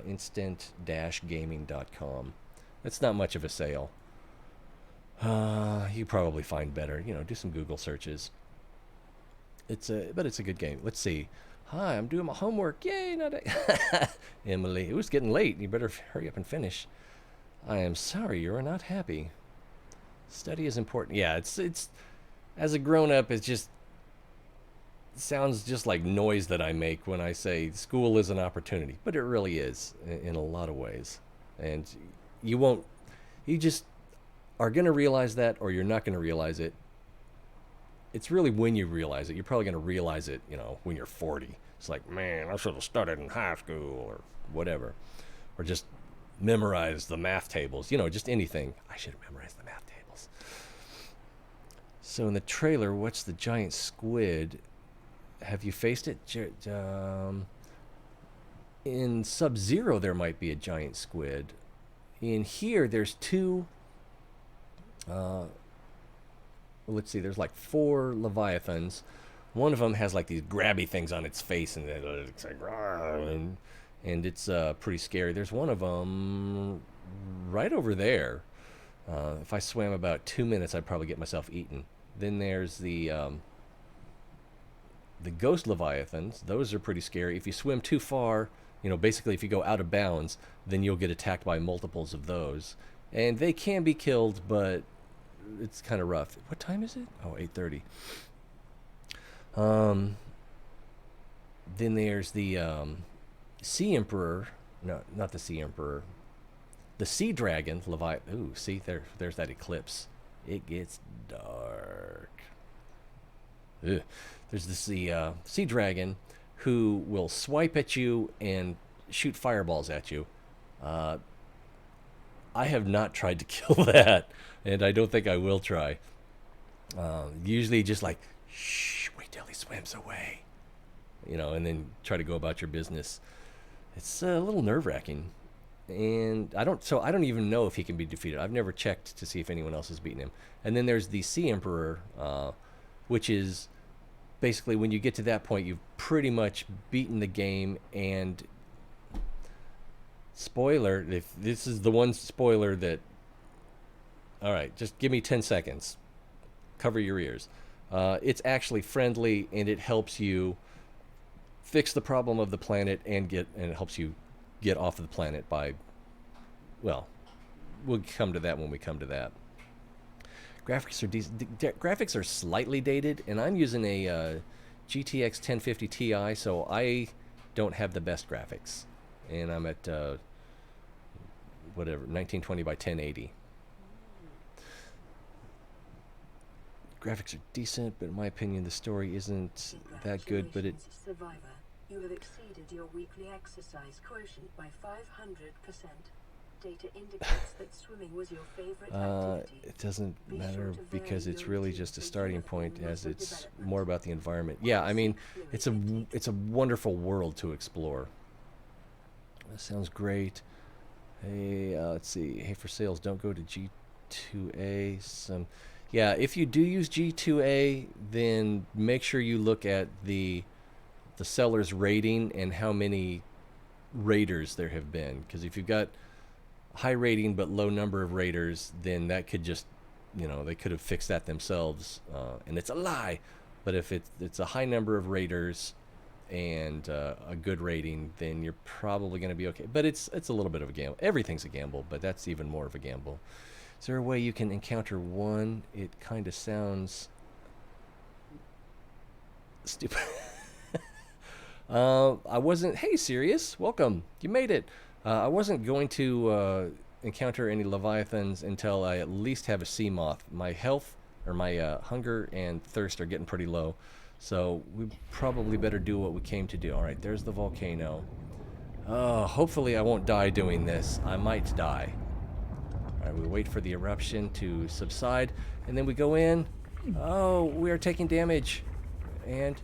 Speaker 1: Instant-gaming.com. It's not much of a sale. You probably find better. You know, do some Google searches. But it's a good game. Let's see. Hi, I'm doing my homework. Yay! Not Emily, it was getting late. You better hurry up and finish. I am sorry you are not happy. Study is important. Yeah, it's as a grown-up, it sounds just like noise that I make when I say school is an opportunity, but it really is in a lot of ways. And you just are going to realize that, or you're not going to realize it it's really when you realize it. You're probably going to realize it, when you're 40. It's like, man, I should have started in high school or whatever. Or just memorize the math tables. Just anything. I should have memorized the math tables. So in the trailer, what's the giant squid? Have you faced it? In Sub-Zero, there might be a giant squid. In here, there's two... let's see, there's like 4 leviathans. One of them has like these grabby things on its face, and it's like, and it's pretty scary. There's one of them right over there. If I swam about 2 minutes, I'd probably get myself eaten. Then there's the ghost leviathans. Those are pretty scary. If you swim too far, basically if you go out of bounds, then you'll get attacked by multiples of those. And they can be killed, but it's kind of rough. What time is it? Oh, 8:30. Then there's the Sea Emperor. No, not the Sea Emperor. The Sea Dragon. Ooh, see, there's that eclipse. It gets dark. Ugh. There's the Sea Dragon who will swipe at you and shoot fireballs at you. I have not tried to kill that, and I don't think I will try. Usually just like, shh, wait till he swims away. And then try to go about your business. It's a little nerve-wracking. And I don't even know if he can be defeated. I've never checked to see if anyone else has beaten him. And then there's the Sea Emperor, which is basically when you get to that point, you've pretty much beaten the game. And spoiler, if this is the one spoiler that... All right, just give me 10 seconds. Cover your ears. It's actually friendly, and it helps you fix the problem of the planet and it helps you get off of the planet by, well, we'll come to that when we come to that. Graphics are slightly dated, and I'm using a GTX 1050 Ti, so I don't have the best graphics, and I'm at 1920 by 1080. Graphics are decent, but in my opinion, the story isn't that good. But it.
Speaker 2: Survivor, you have exceeded your weekly exercise quotient by 500%. Data indicates that swimming was your favorite activity.
Speaker 1: It doesn't matter because it's really just a starting point, as it's more about the environment. Yeah, I mean, it's a wonderful world to explore. That sounds great. Hey, let's see. Hey, for sales, don't go to G2A. Yeah, if you do use G2A, then make sure you look at the seller's rating and how many raters there have been. Because if you've got high rating but low number of raters, then that could just, they could have fixed that themselves, and it's a lie. But if it's a high number of raters and a good rating, then you're probably going to be okay. But it's a little bit of a gamble. Everything's a gamble, but that's even more of a gamble. Is there a way you can encounter one? It kind of sounds stupid. I wasn't... Hey, Sirius, welcome. You made it. I wasn't going to encounter any leviathans until I at least have a sea moth. My health, or my hunger and thirst are getting pretty low. So we probably better do what we came to do. All right, there's the volcano. Hopefully I won't die doing this. I might die. All right, we wait for the eruption to subside, and then we go in. Oh, we are taking damage. And...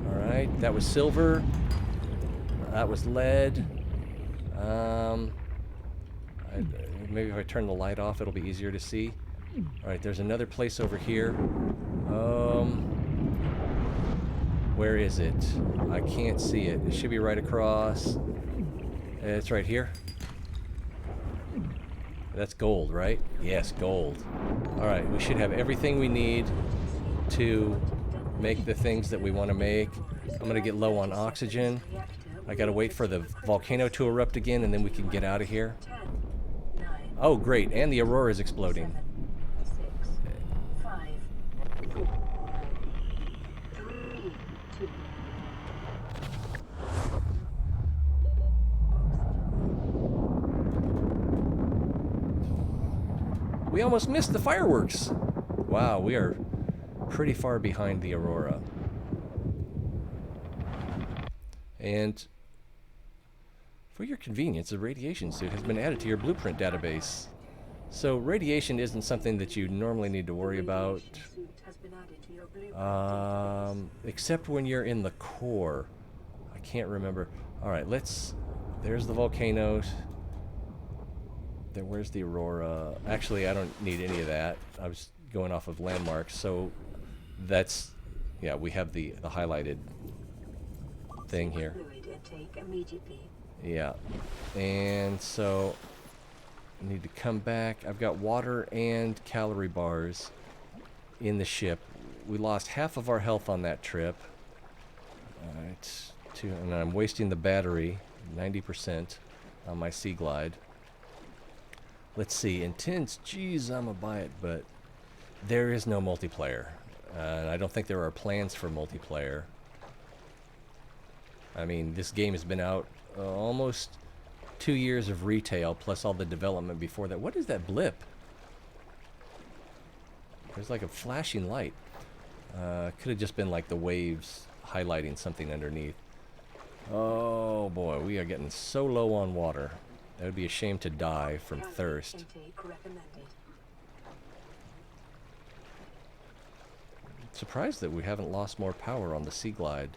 Speaker 1: all right, that was silver. That was lead. Maybe if I turn the light off, it'll be easier to see. All right, there's another place over here. Where is it? I can't see it. It should be right across. It's right here. That's gold, right? Yes, gold. All right, we should have everything we need to make the things that we want to make. I'm going to get low on oxygen. I got to wait for the volcano to erupt again, and then we can get out of here. Oh, great, and the aurora is exploding. We almost missed the fireworks. Wow, we are pretty far behind the Aurora. And for your convenience, a radiation suit has been added to your blueprint database. So radiation isn't something that you normally need to worry about, except when you're in the core. I can't remember. All right, there's the volcano. Where's the Aurora? Actually, I don't need any of that. I was going off of landmarks, so that's, yeah, we have the highlighted thing here. Yeah, and so I need to come back. I've got water and calorie bars in the ship. We lost half of our health on that trip. All right, and I'm wasting the battery, 90% on my Sea Glide. Let's see, intense, geez, I'm gonna buy it, but there is no multiplayer. And I don't think there are plans for multiplayer. I mean, this game has been out almost 2 years of retail, plus all the development before that. What is that blip? There's like a flashing light. Could have just been like the waves highlighting something underneath. Oh boy, we are getting so low on water. That would be a shame to die from thirst. Surprised that we haven't lost more power on the Sea Glide.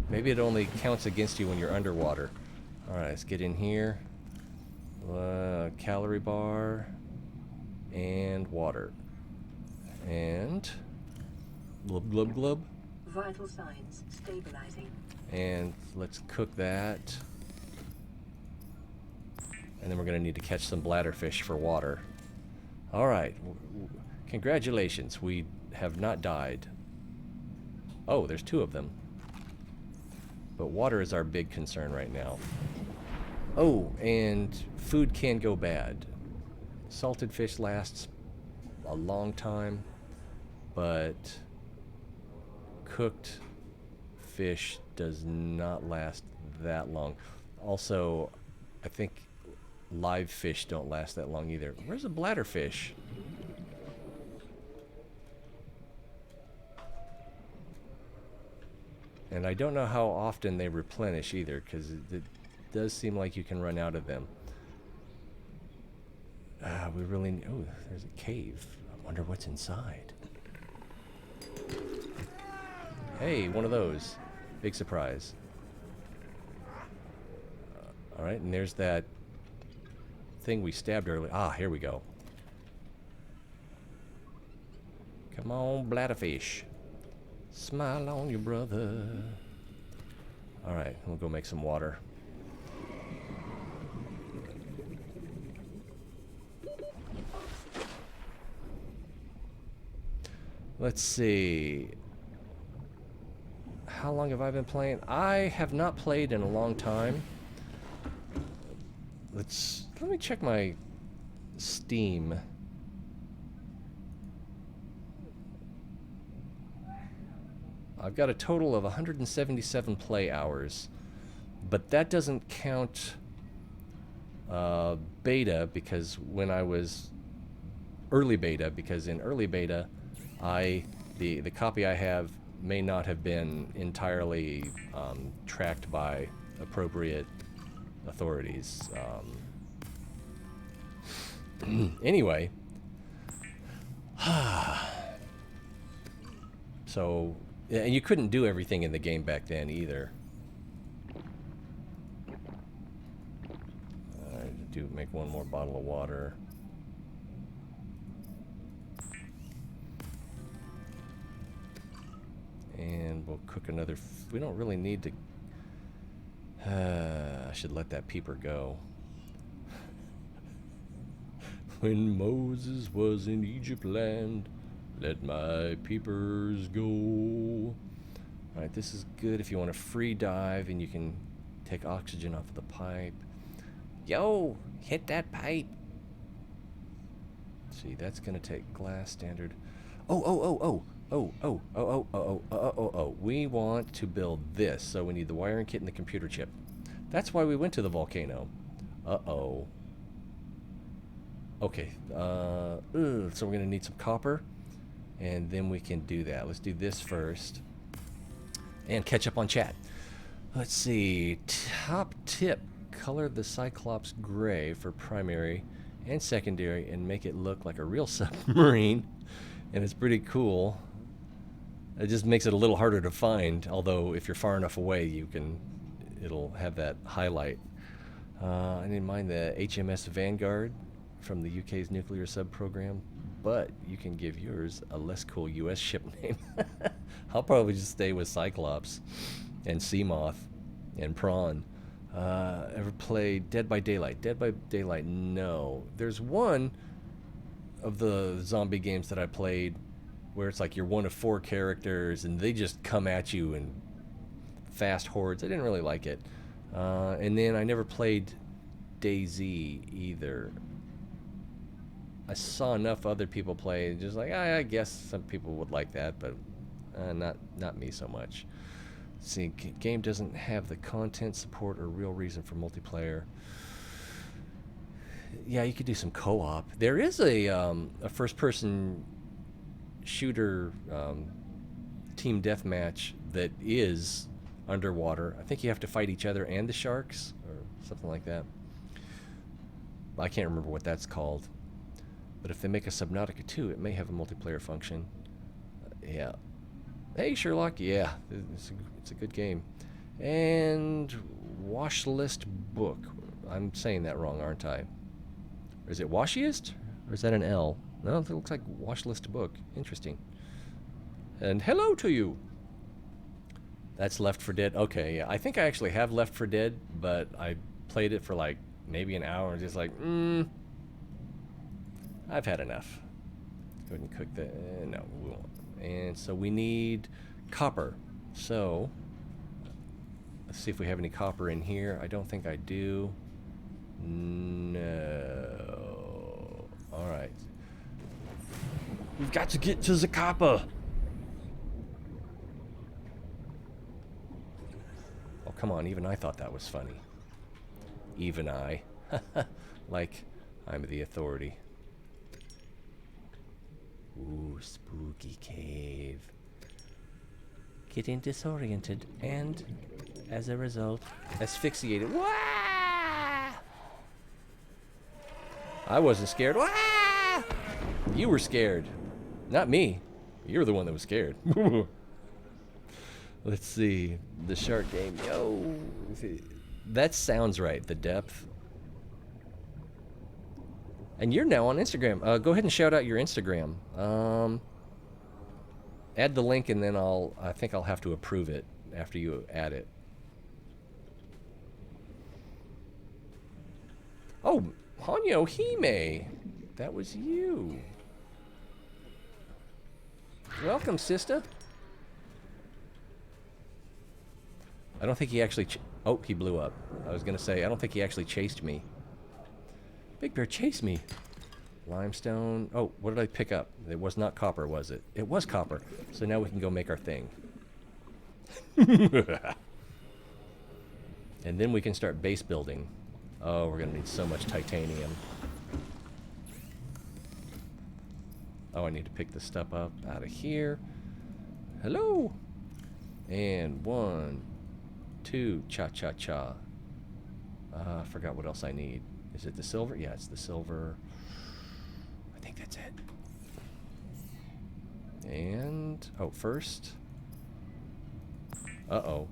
Speaker 1: Maybe it only counts against you when you're underwater. Alright, let's get in here. Calorie bar. And water. And glub glub glub.
Speaker 2: Vital signs stabilizing.
Speaker 1: And let's cook that. And then we're going to need to catch some bladderfish for water. Alright. Congratulations. We have not died. Oh, there's 2 of them. But water is our big concern right now. Oh, and food can go bad. Salted fish lasts a long time, but cooked fish does not last that long. Also, I think live fish don't last that long either. Where's a bladderfish? And I don't know how often they replenish either, because it does seem like you can run out of them. We really... Oh, there's a cave. I wonder what's inside. Hey, one of those. Big surprise. Alright, and there's that thing we stabbed earlier. Ah, here we go. Come on, bladderfish. Smile on your brother. Alright, we'll go make some water. Let's see. How long have I been playing? I have not played in a long time. Let me check my Steam. I've got a total of 177 play hours, but that doesn't count beta, because when I was early beta, because in early beta, the copy I have may not have been entirely tracked by appropriate authorities. Anyway, so. And you couldn't do everything in the game back then either. Make one more bottle of water. And we'll cook another... we don't really need to... I should let that peeper go. When Moses was in Egypt land, let my peepers go. Alright, this is good if you want to free dive and you can take oxygen off of the pipe. Yo, hit that pipe. See, that's going to take glass standard. Oh. We want to build this, so we need the wiring kit and the computer chip. That's why we went to the volcano. Uh-oh. Okay, so we're gonna need some copper, and then we can do that. Let's do this first, and catch up on chat. Let's see, top tip, color the Cyclops gray for primary and secondary and make it look like a real submarine, and it's pretty cool. It just makes it a little harder to find, although if you're far enough away, it'll have that highlight. I didn't mind the HMS Vanguard from the UK's nuclear sub program, but you can give yours a less cool US ship name. I'll probably just stay with Cyclops and Seamoth and Prawn. Ever played Dead by Daylight? Dead by Daylight, no. There's one of the zombie games that I played where it's like you're one of 4 characters and they just come at you in fast hordes. I didn't really like it. And then I never played DayZ either. I saw enough other people play, just like, I guess some people would like that, but not me so much. See, game doesn't have the content support or real reason for multiplayer. Yeah, you could do some co-op. There is a first-person shooter team deathmatch that is underwater. I think you have to fight each other and the sharks, or something like that. I can't remember what that's called. But if they make a Subnautica 2, it may have a multiplayer function. Yeah. Hey, Sherlock. Yeah, it's a good game. And Wash List Book. I'm saying that wrong, aren't I? Or is it Washiest? Or is that an L? No, it looks like Wash List Book. Interesting. And hello to you. That's Left 4 Dead. Okay, yeah. I think I actually have Left 4 Dead, but I played it for like maybe an hour and just like, I've had enough. Go ahead and cook the... no, we won't. And so we need copper. So, let's see if we have any copper in here. I don't think I do. No. Alright. We've got to get to the copper. Oh, come on. Even I thought that was funny. Even I. Like, I'm the authority. Ooh, spooky cave. Getting disoriented and, as a result, asphyxiated. Wah! I wasn't scared. Wah! You were scared. Not me. You're the one that was scared. Let's see. The shark game. Yo. That sounds right. The depth. And you're now on Instagram. Go ahead and shout out your Instagram. Add the link and then I think I'll have to approve it after you add it. Oh, Hanyo Hime. That was you. Welcome, sister. I don't think he actually... oh, he blew up. I was going to say, I don't think he actually chased me. Big Bear chased me. Limestone. Oh, what did I pick up? It was not copper, was it? It was copper. So now we can go make our thing. And then we can start base building. Oh, we're going to need so much titanium. Oh, I need to pick this stuff up out of here. Hello. And 1, 2, cha-cha-cha. I forgot what else I need. Is it the silver? Yeah, it's the silver. I think that's it. And, oh, first. Uh-oh.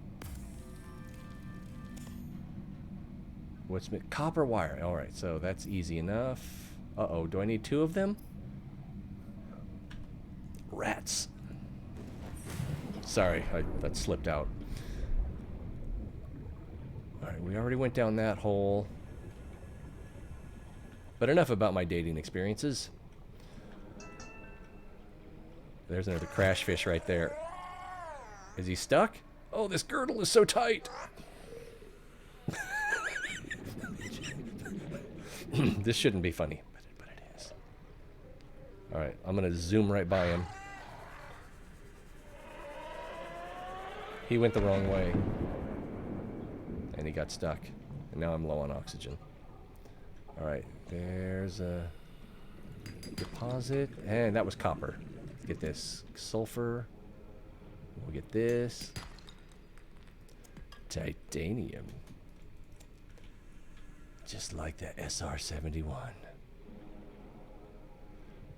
Speaker 1: What's copper wire? All right, so that's easy enough. Uh-oh, do I need 2 of them? Rats. Sorry, that slipped out. All right, we already went down that hole. But enough about my dating experiences. There's another crash fish right there. Is he stuck? Oh, this girdle is so tight. This shouldn't be funny, but it is. All right, I'm going to zoom right by him. He went the wrong way. And he got stuck. And now I'm low on oxygen. All right, there's a... Deposit. And that was copper. Let's get this. Sulfur. We'll get this. Titanium. Just like the SR-71.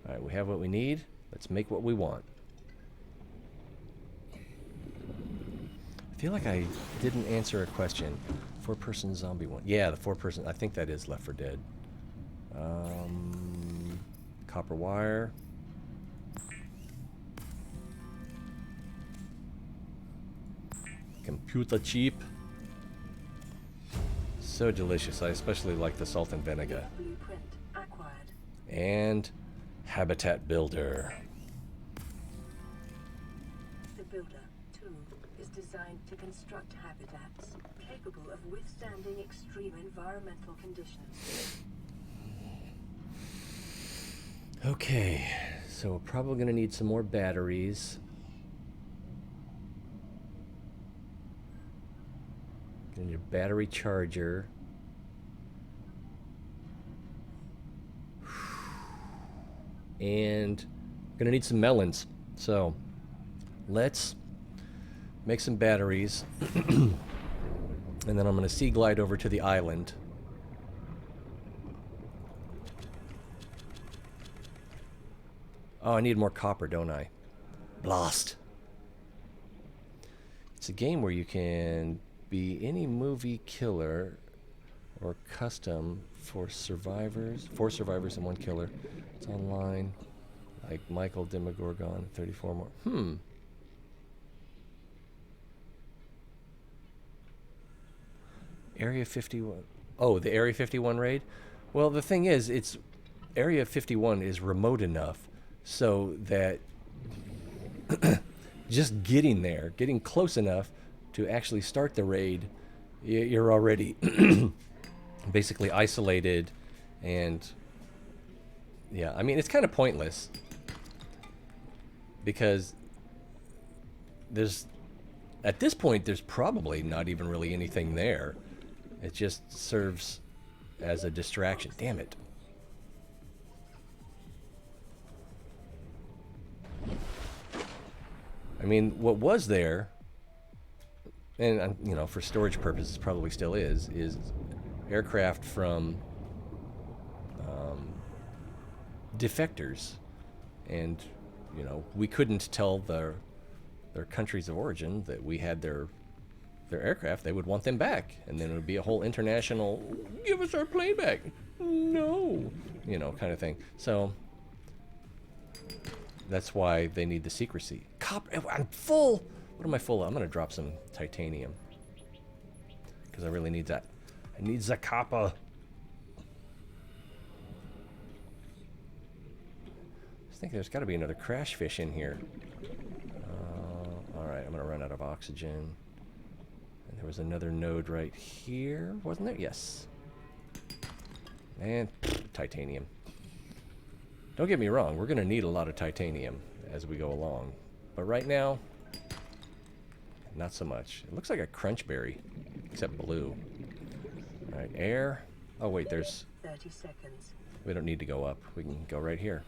Speaker 1: Alright, we have what we need. Let's make what we want. I feel like I didn't answer a question. 4-person zombie one. Yeah, the 4-person. I think that is Left 4 Dead. Copper wire. Computer chip. So delicious. I especially like the salt and vinegar.
Speaker 2: Blueprint acquired.
Speaker 1: And habitat builder.
Speaker 2: The builder tool is designed to construct habitats capable of withstanding extreme environmental conditions.
Speaker 1: Okay, so we're probably going to need some more batteries. Gonna need a battery charger. And gonna need some melons. So let's make some batteries. And then I'm gonna sea glide over to the island. Oh, I need more copper, don't I? Blast. It's a game where you can be any movie killer or custom for survivors. 4 survivors and 1 killer. It's online. Like Michael Demogorgon, 34 more. Area 51. Oh, the Area 51 raid? Well, the thing is, it's Area 51 is remote enough so that just getting there, getting close enough to actually start the raid, you're already basically isolated. And yeah, I mean, it's kind of pointless because there's, at this point, there's probably not even really anything there. It just serves as a distraction. Damn it. I mean, what was there, and you know, for storage purposes, probably still is aircraft from defectors, and you know, we couldn't tell their countries of origin that we had their aircraft. They would want them back, and then it would be a whole international, give us our plane back, no, you know, kind of thing. So that's why they need the secrecy. Copper, I'm full. What am I full of? I'm gonna drop some titanium because I really need that. I need the copper. I think there's got to be another crash fish in here. All right, I'm gonna run out of oxygen. And there was another node right here, wasn't there? Yes. And titanium. Don't get me wrong, we're gonna need a lot of titanium as we go along, but right now, not so much. It looks like a crunch berry, except blue. All right, air. Oh wait, there's
Speaker 2: 30 seconds.
Speaker 1: We don't need to go up. We can go right here.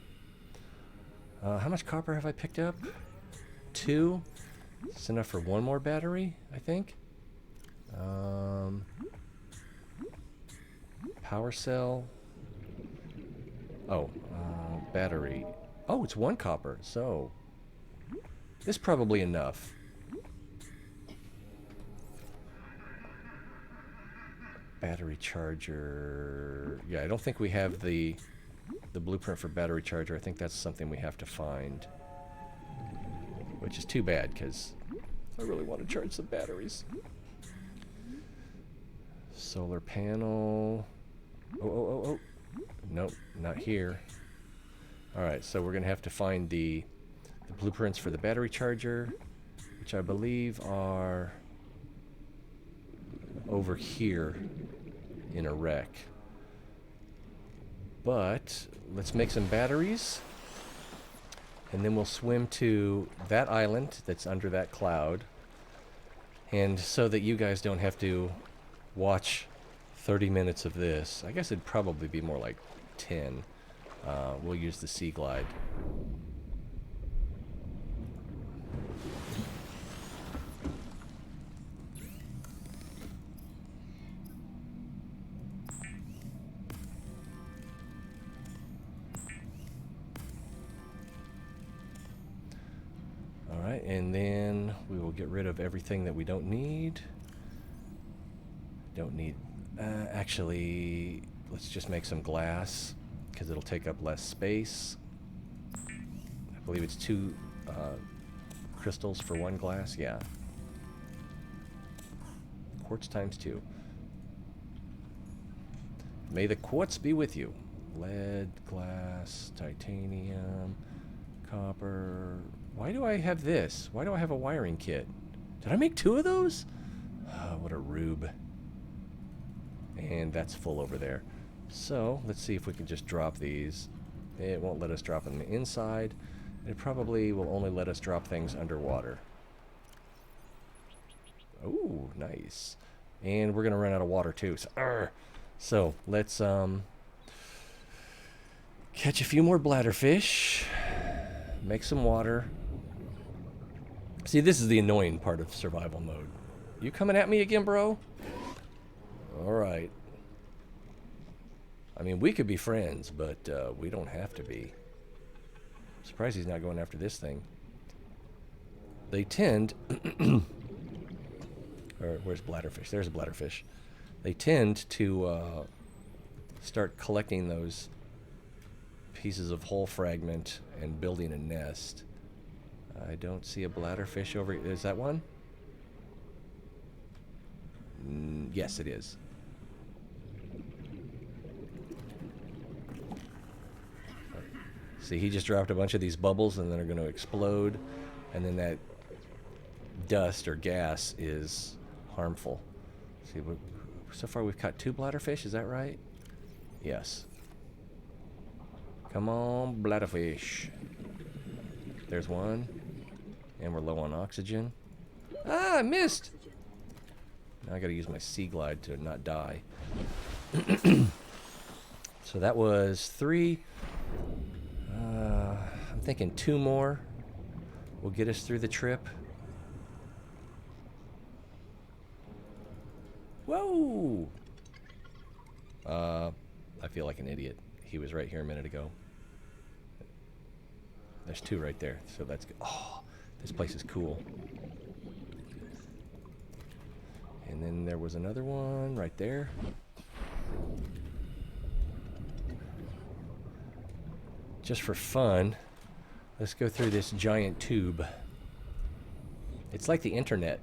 Speaker 1: How much copper have I picked up? 2. It's enough for 1 more battery, I think. Power cell. Oh, battery. Oh, it's 1 copper, so this is probably enough. Battery charger. Yeah, I don't think we have the blueprint for battery charger. I think that's something we have to find, which is too bad because I really want to charge some batteries. Solar panel. Oh. Nope, not here. Alright, so we're going to have to find the blueprints for the battery charger, which I believe are over here in a wreck. But let's make some batteries, and then we'll swim to that island that's under that cloud. And so that you guys don't have to watch 30 minutes of this, I guess it'd probably be more like 10. we'll use the Sea Glide. Alright, and then we will get rid of everything that we don't need. Actually, let's just make some glass, because it'll take up less space. I believe it's 2 crystals for 1 glass, yeah. Quartz times 2. May the quartz be with you. Lead, glass, titanium, copper. Why do I have this? Why do I have a wiring kit? Did I make 2 of those? Oh, what a rube. And that's full over there. So, let's see if we can just drop these. It won't let us drop them inside. It probably will only let us drop things underwater. Ooh, nice. And we're going to run out of water too. So let's catch a few more bladderfish. Make some water. See, this is the annoying part of survival mode. You coming at me again, bro? Alright. I mean, we could be friends, but we don't have to be. Surprised he's not going after this thing. They tend... or where's bladderfish? There's a bladderfish. They tend to start collecting those pieces of hull fragment and building a nest. I don't see a bladderfish over... Is that one? Yes, it is. See, he just dropped a bunch of these bubbles and then they're going to explode. And then that dust or gas is harmful. See, so far we've caught 2 bladderfish, is that right? Yes. Come on, bladderfish. There's one. And we're low on oxygen. Ah, I missed! Now I gotta use my Sea Glide to not die. So that was 3. I'm thinking 2 more will get us through the trip. Whoa! I feel like an idiot. He was right here a minute ago. There's 2 right there, so that's good. Oh, this place is cool. And then there was another one right there. Just for fun, let's go through this giant tube. It's like the internet.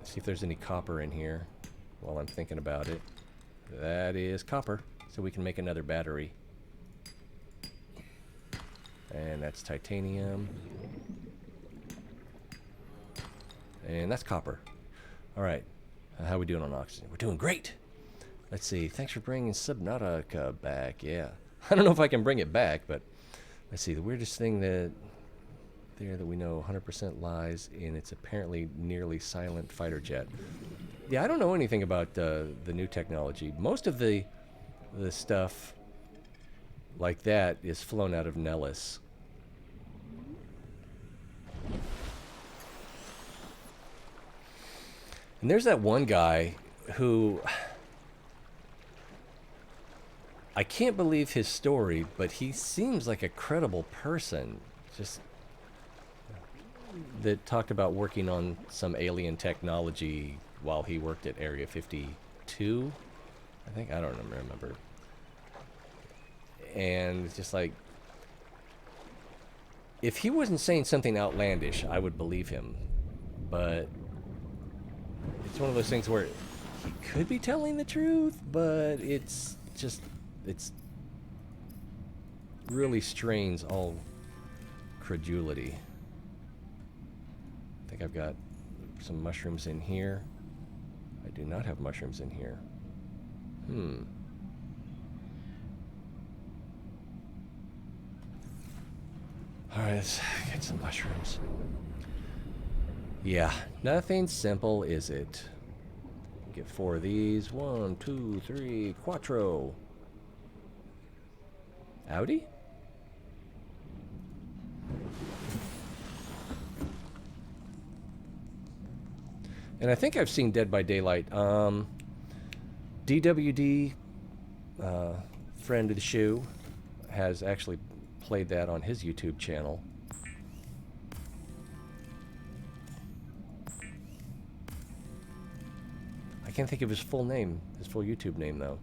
Speaker 1: See if there's any copper in here while I'm thinking about it. That is copper, so we can make another battery. And that's titanium. And that's copper. Alright. How are we doing on oxygen? We're doing great! Let's see. Thanks for bringing Subnautica back. Yeah. I don't know if I can bring it back, but let's see. The weirdest thing that we know 100% lies in its apparently nearly silent fighter jet. Yeah, I don't know anything about the new technology. Most of the stuff like that is flown out of Nellis. And there's that one guy who... I can't believe his story, but he seems like a credible person. Just... that talked about working on some alien technology while he worked at Area 52. I think, I don't remember. And it's just like... if he wasn't saying something outlandish, I would believe him. But... it's one of those things where he could be telling the truth, but it's just... it's... really strains all credulity. I think I've got some mushrooms in here. I do not have mushrooms in here. Alright, let's get some mushrooms. Yeah, nothing simple, is it? Get 4 of these. 1, 2, 3, quattro. Audi? And I think I've seen Dead by Daylight. DWD, friend of the show, has actually played that on his YouTube channel. I can't think of his full name, his full YouTube name though.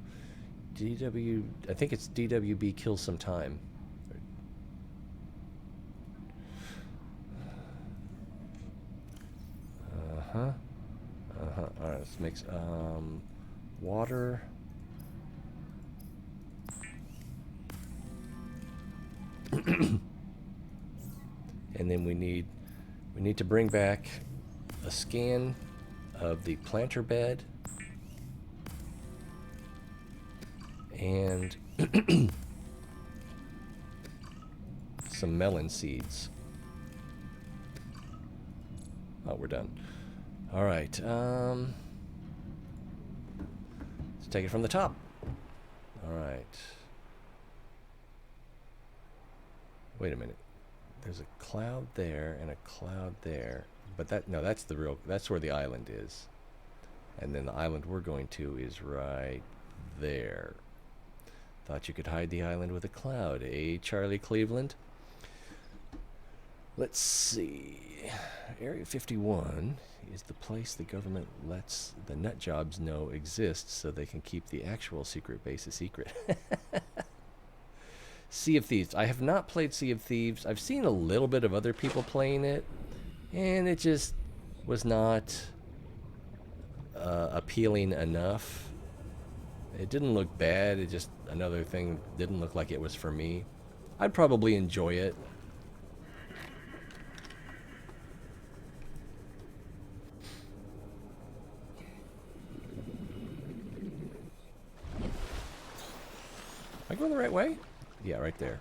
Speaker 1: I think it's DWB Kills Some Time. Alright, let's make water. And then we need to bring back a scan of the planter bed and some melon seeds. Oh, we're done. All right. Let's take it from the top. All right. Wait a minute. There's a cloud there and a cloud there. But that's where the island is. And then the island we're going to is right there. Thought you could hide the island with a cloud, eh, Charlie Cleveland? Let's see. Area 51 is the place the government lets the nut jobs know exists so they can keep the actual secret base a secret. Sea of Thieves. I have not played Sea of Thieves. I've seen a little bit of other people playing it, and it just was not appealing enough. It didn't look bad. It just, another thing, didn't look like it was for me. I'd probably enjoy it. Am I going the right way? Yeah, right there.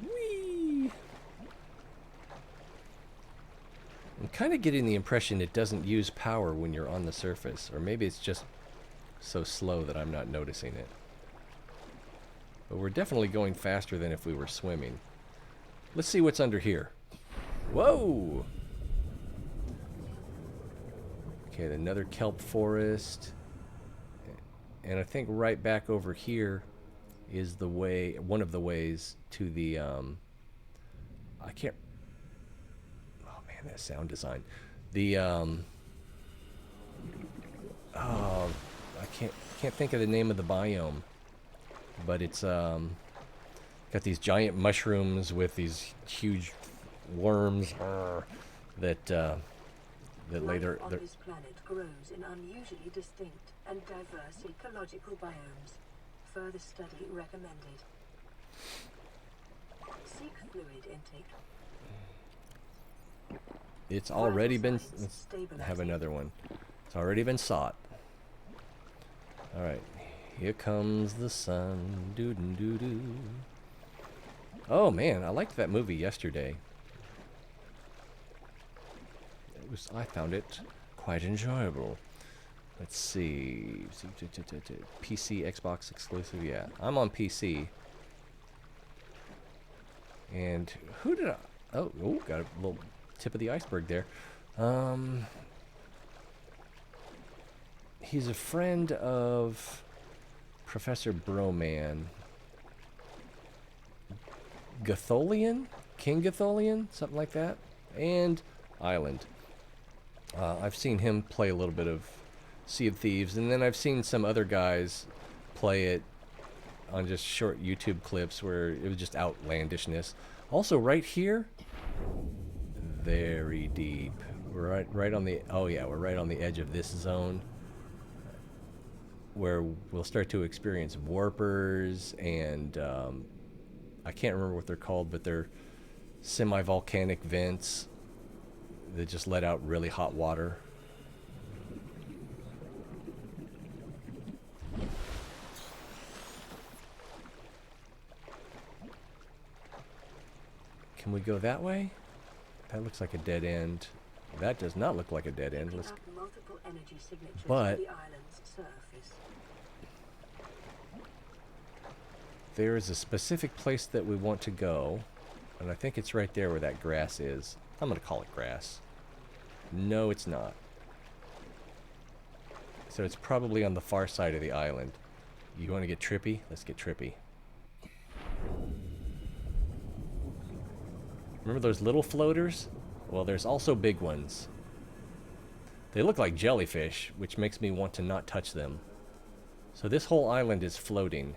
Speaker 1: Whee! I'm kind of getting the impression it doesn't use power when you're on the surface. Or maybe it's just so slow that I'm not noticing it. But we're definitely going faster than if we were swimming. Let's see what's under here. Whoa! Okay, another kelp forest. And I think right back over here is the way, one of the ways to the, I can't, oh man, that sound design. The, oh, I can't think of the name of the biome, but it's, got these giant mushrooms with these huge worms that later.
Speaker 2: Life on this planet grows in unusually distinct and diverse ecological biomes. Further study recommended. Seek fluid intake.
Speaker 1: It's already been. Let's have another one. It's already been sought. All right, here comes the sun. Doo doo doo doo. Oh man, I liked that movie yesterday. I found it quite enjoyable. Let's see. PC, Xbox exclusive. Yeah, I'm on PC. And who did I? Oh, got a little tip of the iceberg there. He's a friend of Professor Broman. Gatholian? King Gatholian? Something like that. And Island. I've seen him play a little bit of Sea of Thieves, and then I've seen some other guys play it on just short YouTube clips where it was just outlandishness. Also, right here, very deep. We're right on the. Oh yeah, we're right on the edge of this zone, where we'll start to experience warpers and I can't remember what they're called, but they're semi-volcanic vents that just let out really hot water. Can we go that way? That looks like a dead end. That does not look like a dead end.
Speaker 2: Picking up multiple energy signatures
Speaker 1: But
Speaker 2: on the island's surface.
Speaker 1: there is a specific place that we want to go, and I think it's right there where that grass is. I'm going to call it grass. No, it's not. So it's probably on the far side of the island. You want to get trippy? Let's get trippy. Remember those little floaters? Well, there's also big ones. They look like jellyfish, which makes me want to not touch them. So this whole island is floating.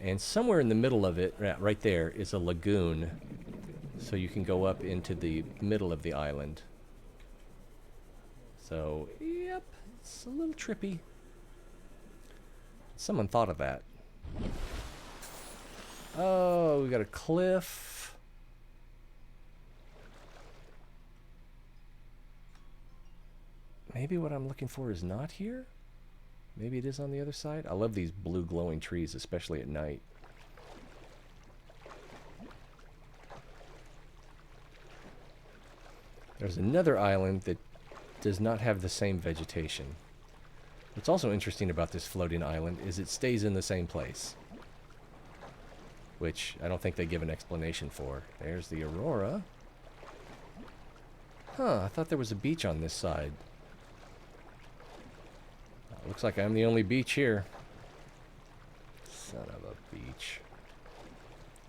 Speaker 1: And somewhere in the middle of it, right there, is a lagoon. So you can go up into the middle of the island. So, yep, it's a little trippy. Someone thought of that. Oh, we got a cliff. Maybe what I'm looking for is not here? Maybe it is on the other side? I love these blue glowing trees, especially at night. There's another island that does not have the same vegetation. What's also interesting about this floating island is it stays in the same place, which I don't think they give an explanation for. There's the Aurora. Huh, I thought there was a beach on this side. Looks like I'm the only beach here. Son of a beach.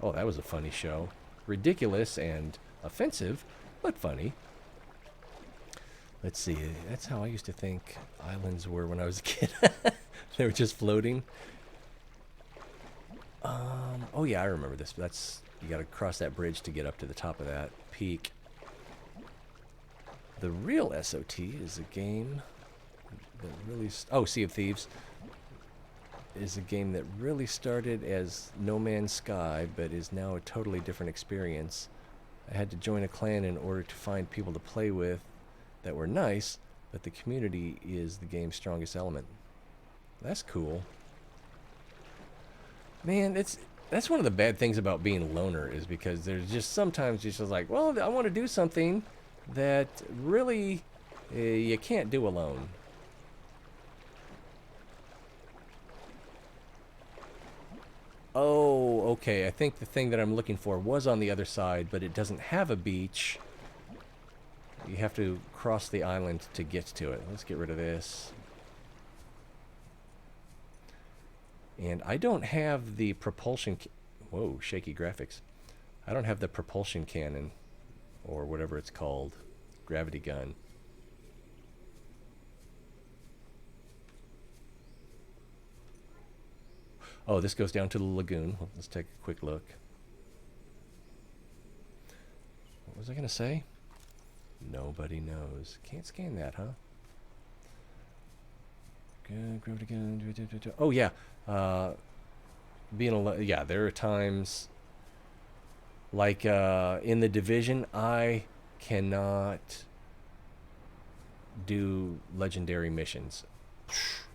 Speaker 1: Oh, that was a funny show. Ridiculous and offensive, but funny. Let's see, that's how I used to think islands were when I was a kid. They were just floating. Oh yeah, I remember this. That's, you gotta cross that bridge to get up to the top of that peak. The real SOT is a game that really... Sea of Thieves is a game that really started as No Man's Sky, but is now a totally different experience. I had to join a clan in order to find people to play with that were nice, but the community is the game's strongest element. That's cool. Man, that's one of the bad things about being a loner, is because there's just sometimes you're just like, well, I want to do something that really you can't do alone. Oh, okay. I think the thing that I'm looking for was on the other side, but it doesn't have a beach. You have to cross the island to get to it. Let's get rid of this. And I don't have the propulsion... Whoa, shaky graphics. I don't have the propulsion cannon, or whatever it's called. Gravity gun. Oh, this goes down to the lagoon. Let's take a quick look. What was I going to say? Nobody knows. Can't scan that, huh? Good, gravity gun. Oh, yeah. Yeah, there are times, like in the Division, I cannot do legendary missions.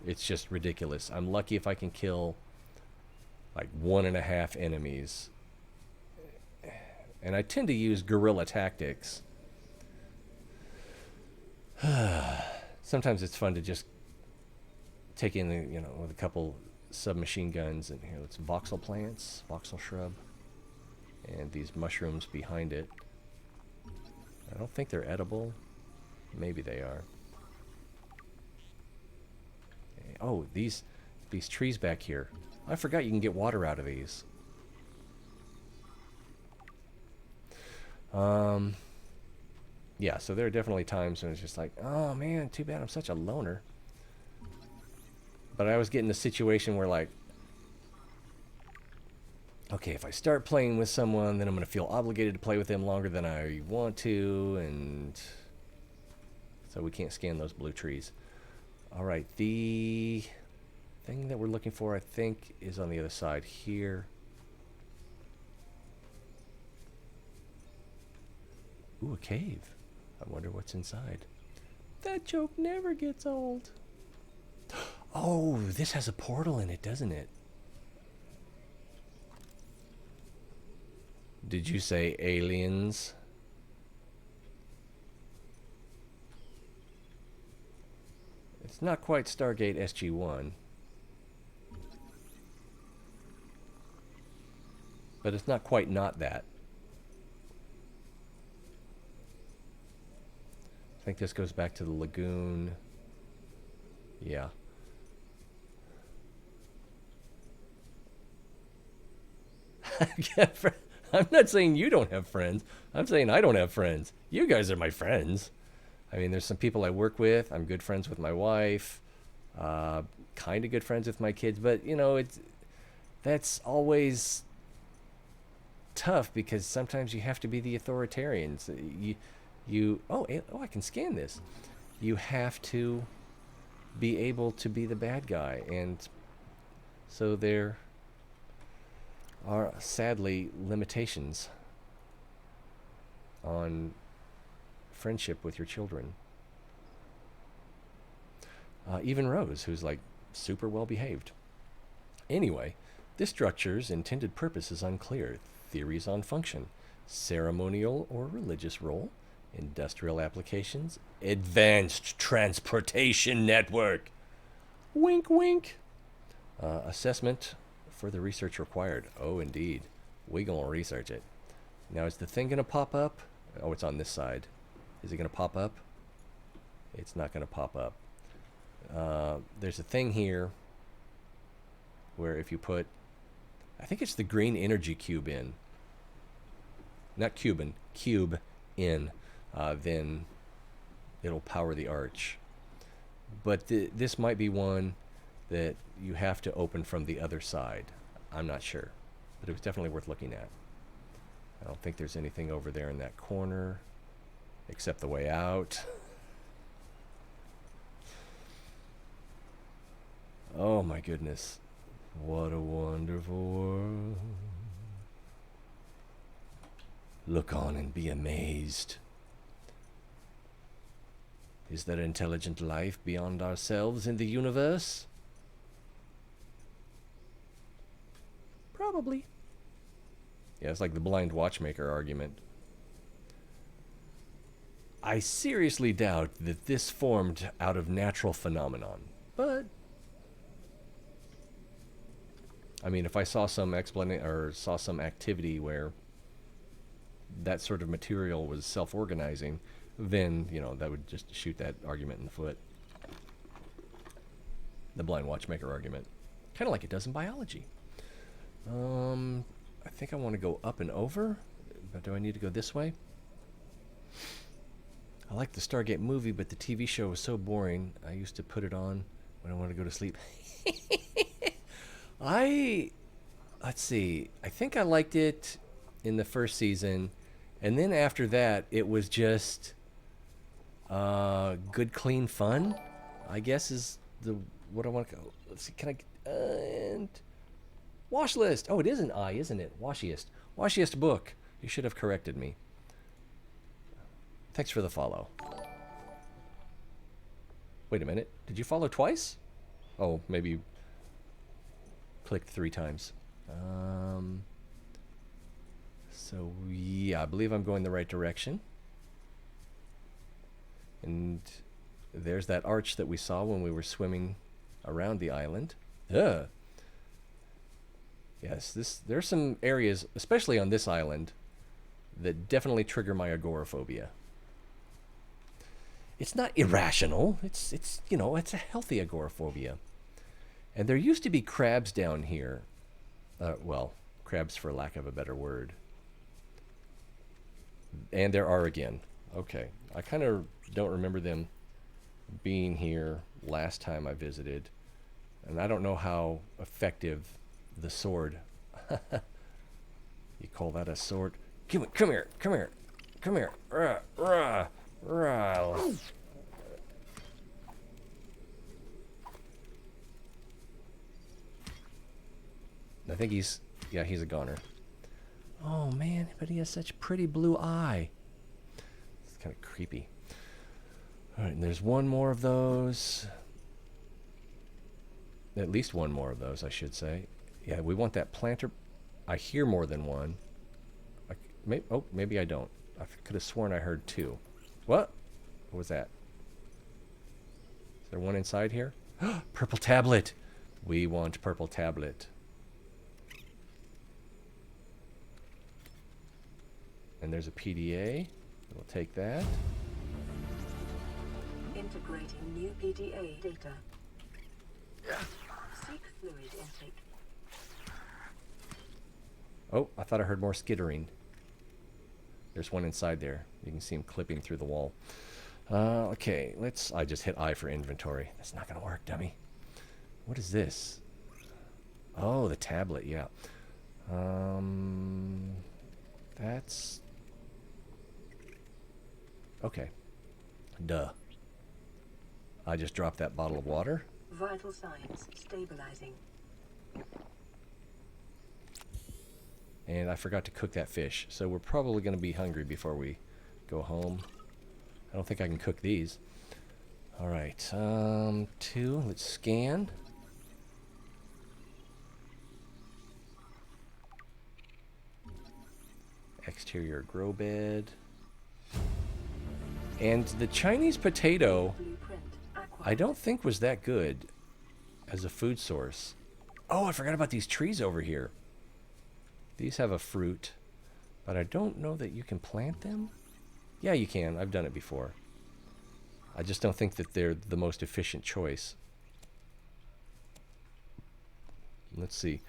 Speaker 1: It's just ridiculous. I'm lucky if I can kill like 1.5 enemies. And I tend to use guerrilla tactics. Sometimes it's fun to just take in, with a couple submachine guns. And here, it's voxel plants, voxel shrub, and these mushrooms behind it. I don't think they're edible. Maybe they are. Oh, these trees back here. I forgot you can get water out of these. Yeah, so there are definitely times when it's just like, oh man, too bad I'm such a loner. But I was getting a situation where, like, okay, if I start playing with someone, then I'm going to feel obligated to play with them longer than I want to, and so we can't scan those blue trees. All right, the thing that we're looking for, I think, is on the other side here. Ooh, a cave. I wonder what's inside. That joke never gets old. Oh, this has a portal in it, doesn't it? Did you say aliens? It's not quite Stargate SG-1. But it's not quite not that. I think this goes back to the lagoon. Yeah. I'm not saying you don't have friends. I'm saying I don't have friends. You guys are my friends. I mean, there's some people I work with. I'm good friends with my wife. Kind of good friends with my kids. But, you know, that's always tough because sometimes you have to be the authoritarians. I can scan this. You have to be able to be the bad guy, and so there are sadly limitations on friendship with your children. Even Rose, who's like super well behaved. Anyway, this structure's intended purpose is unclear. Theories on function: ceremonial or religious role, industrial applications, advanced transportation network. Wink, wink. Assessment for the research required. Oh, indeed. We gonna research it. Now, is the thing gonna pop up? Oh, it's on this side. Is it gonna pop up? It's not gonna pop up. There's a thing here where if you put, I think it's the green energy cube in, not Cuban, cube in, then it'll power the arch. But this might be one that you have to open from the other side. I'm not sure, but it was definitely worth looking at. I don't think there's anything over there in that corner except the way out. Oh my goodness. What a wonderful world. Look on and be amazed. Is there intelligent life beyond ourselves in the universe? Probably. Yeah, it's like the blind watchmaker argument. I seriously doubt that this formed out of natural phenomenon, but I mean, if I saw some explanation or saw some activity where that sort of material was self-organizing, then, you know, that would just shoot that argument in the foot. The blind watchmaker argument. Kind of like it does in biology. I think I want to go up and over, but do I need to go this way? I like the Stargate movie, but the TV show was so boring. I used to put it on when I wanted to go to sleep. Let's see, I think I liked it in the first season, and then after that, it was just good, clean fun, I guess is what I want to go. Let's see, can I, and wash list. Oh, it is an I, isn't it? Washiest. Washiest book. You should have corrected me. Thanks for the follow. Wait a minute. Did you follow twice? Oh, maybe you clicked 3 times. So, yeah, I believe I'm going the right direction. And there's that arch that we saw when we were swimming around the island. Ugh. Yes, there's some areas, especially on this island, that definitely trigger my agoraphobia. It's not irrational. It's you know, it's a healthy agoraphobia. And there used to be crabs down here. Well, crabs for lack of a better word. And there are again. Okay. I kind of don't remember them being here last time I visited. And I don't know how effective the sword. You call that a sword? Come here. Rah, rah, rah. I think he's a goner. Oh man, but he has such pretty blue eye. It's kind of creepy. All right, and there's one more of those. At least one more of those, I should say. Yeah, we want that planter. I hear more than one. Maybe I don't. I could have sworn I heard 2. What? What was that? Is there one inside here? Purple tablet! We want purple tablet. And there's a PDA. We'll take that.
Speaker 2: Integrating new PDA data. Seek fluid intake.
Speaker 1: Oh, I thought I heard more skittering. There's one inside there. You can see him clipping through the wall. Okay, I just hit I for inventory. That's not going to work, dummy. What is this? Oh, the tablet, yeah. That's... Okay. Duh. I just dropped that bottle of water.
Speaker 2: Vital signs stabilizing.
Speaker 1: And I forgot to cook that fish. So we're probably going to be hungry before we go home. I don't think I can cook these. Alright, 2. Let's scan. Exterior grow bed. And the Chinese potato, I don't think was that good as a food source. Oh, I forgot about these trees over here. These have a fruit, but I don't know that you can plant them. Yeah, you can. I've done it before. I just don't think that they're the most efficient choice. Let's see.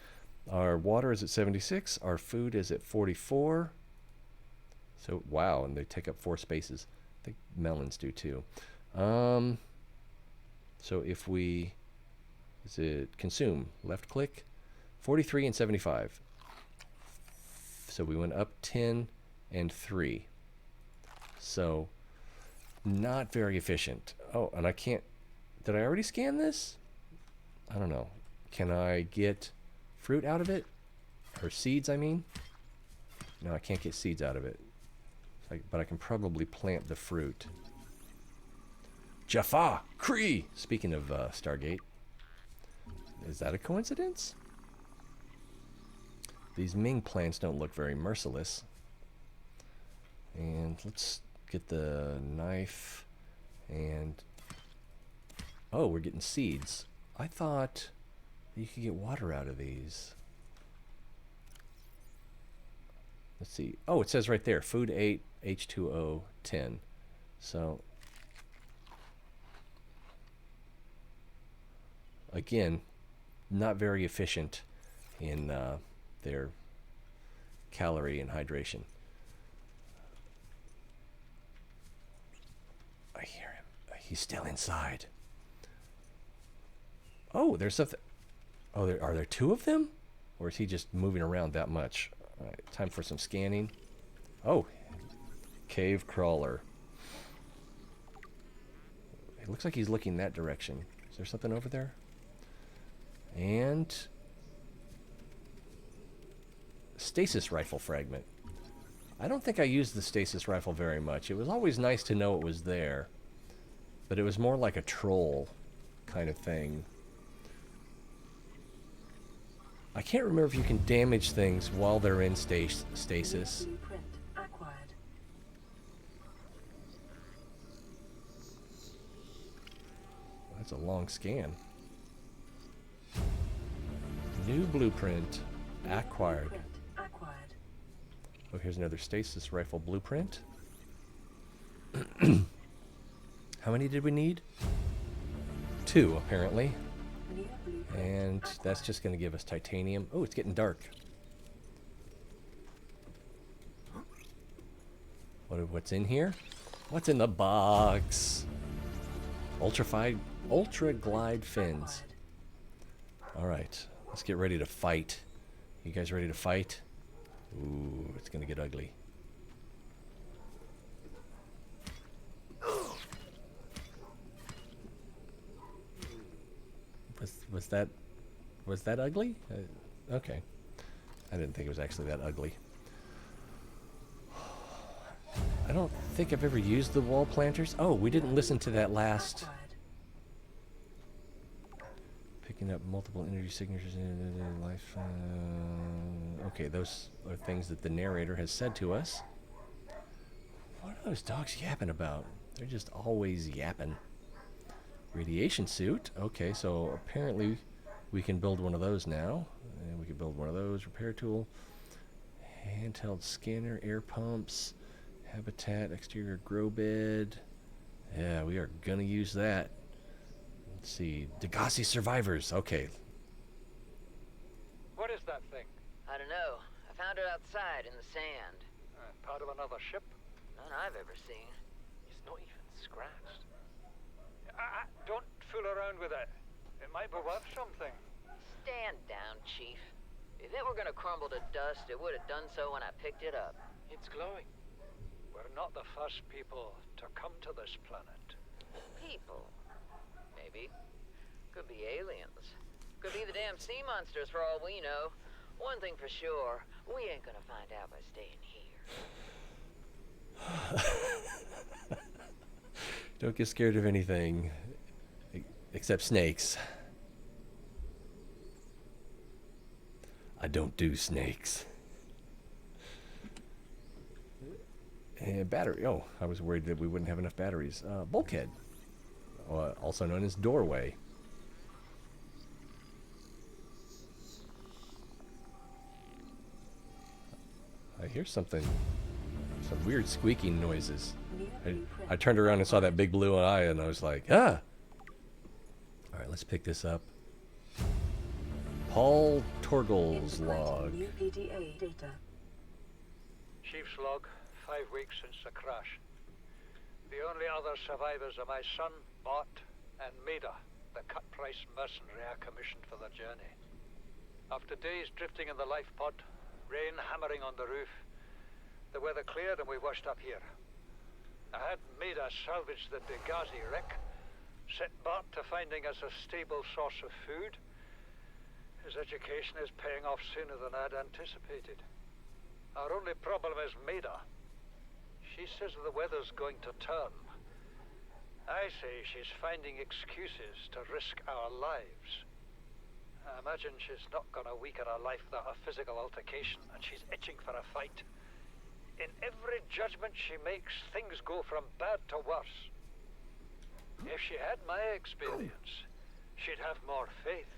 Speaker 1: Our water is at 76. Our food is at 44. So, wow, and they take up 4 spaces. I think melons do too. So if we, is it consume? Left click. 43 and 75. So we went up 10 and 3. So not very efficient. Oh, and I can't, did I already scan this? I don't know. Can I get fruit out of it? Or seeds, I mean? No, I can't get seeds out of it. But I can probably plant the fruit. Jaffa! Kree! Speaking of Stargate. Is that a coincidence? These Ming plants don't look very merciless. And let's get the knife. And... oh, we're getting seeds. I thought you could get water out of these. Let's see. Oh, it says right there. Food 8, H2O 10. So... again, not very efficient in their calorie and hydration. I hear him. He's still inside. Oh, there's something. Oh, are there 2 of them? Or is he just moving around that much? All right, time for some scanning. Oh, cave crawler. It looks like he's looking that direction. Is there something over there? And stasis rifle fragment. I don't think I used the stasis rifle very much. It was always nice to know it was there, but it was more like a troll kind of thing. I can't remember if you can damage things while they're in stasis. That's a long scan. New blueprint acquired. Oh, here's another stasis rifle blueprint. How many did we need? 2, apparently. And that's just going to give us titanium. Oh, it's getting dark. What's in here? What's in the box? Ultra glide fins. All right. Let's get ready to fight. You guys ready to fight? Ooh, it's gonna get ugly. Was that ugly? Okay. I didn't think it was actually that ugly. I don't think I've ever used the wall planters. Oh, we didn't listen to that last. Picking up multiple energy signatures in life. Okay, those are things that the narrator has said to us. What are those dogs yapping about? They're just always yapping. Radiation suit. Okay, so apparently we can build one of those now. And we can build one of those. Repair tool. Handheld scanner. Air pumps. Habitat. Exterior grow bed. Yeah, we are going to use that. Let's see. Degassi survivors. Okay.
Speaker 3: What is that thing?
Speaker 4: I don't know. I found it outside in the sand.
Speaker 3: Part of another ship?
Speaker 4: None I've ever seen.
Speaker 5: It's not even scratched.
Speaker 3: Don't fool around with it. It might be worth something.
Speaker 4: Stand down, Chief. If it were gonna crumble to dust, it would have done so when I picked it up.
Speaker 5: It's glowing.
Speaker 3: We're not the first people to come to this planet.
Speaker 4: People. Maybe. Could be aliens. Could be the damn sea monsters for all we know. One thing for sure, we ain't gonna find out by staying here.
Speaker 1: Don't get scared of anything except snakes. I don't do snakes. And battery. Oh, I was worried that we wouldn't have enough batteries. Bulkhead. Also known as doorway. I hear something. Some weird squeaking noises. I turned around and saw that big blue eye and I was like, ah! Alright, let's pick this up. Paul Torgle's log.
Speaker 2: New PDA data.
Speaker 3: Chief's log, 5 weeks since the crash. The only other survivors are my son, Bart, and Maida, the cut-price mercenary I commissioned for the journey. After days drifting in the life pod, rain hammering on the roof, the weather cleared and we washed up here. I had Maida salvage the Degassi wreck, set Bart to finding us a stable source of food. His education is paying off sooner than I'd anticipated. Our only problem is Maida. She says the weather's going to turn. I say she's finding excuses to risk our lives. I imagine she's not gonna weaken her life without a physical altercation, and she's itching for a fight. In every judgment she makes, things go from bad to worse. If she had my experience, she'd have more faith.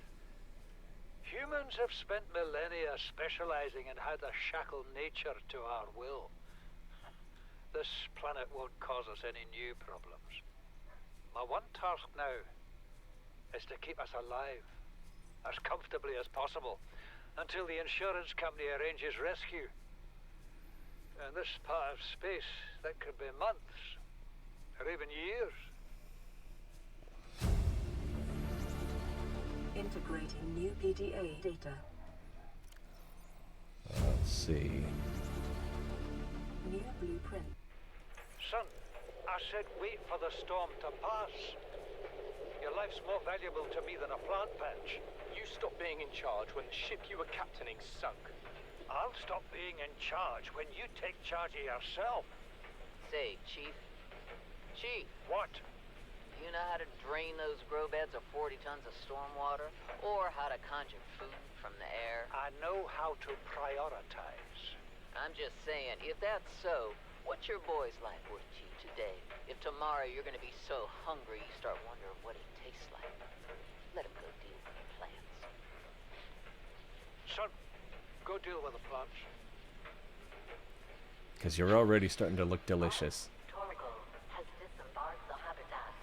Speaker 3: Humans have spent millennia specializing in how to shackle nature to our will. This planet won't cause us any new problems. My one task now is to keep us alive, as comfortably as possible, until the insurance company arranges rescue. In this part of space, that could be months, or even years.
Speaker 2: Integrating new PDA data.
Speaker 1: Let's see.
Speaker 2: New blueprint.
Speaker 3: Son, I said wait for the storm to pass. Your life's more valuable to me than a plant patch.
Speaker 5: You stopped being in charge when the ship you were captaining sunk.
Speaker 3: I'll stop being in charge when you take charge of yourself.
Speaker 4: Say, Chief. Chief,
Speaker 3: What?
Speaker 4: do you know how to drain those grow beds of 40 tons of stormwater? Or how to conjure food from the air?
Speaker 3: I know how to prioritize.
Speaker 4: I'm just saying, if that's so, what's your boy's life worth to you today? If tomorrow you're gonna be so hungry you start wondering what it tastes like, let him go deal with the plants.
Speaker 3: Son, go deal with the plants.
Speaker 1: Because you're already starting to look delicious.
Speaker 2: Torgal has disembarked the habitat.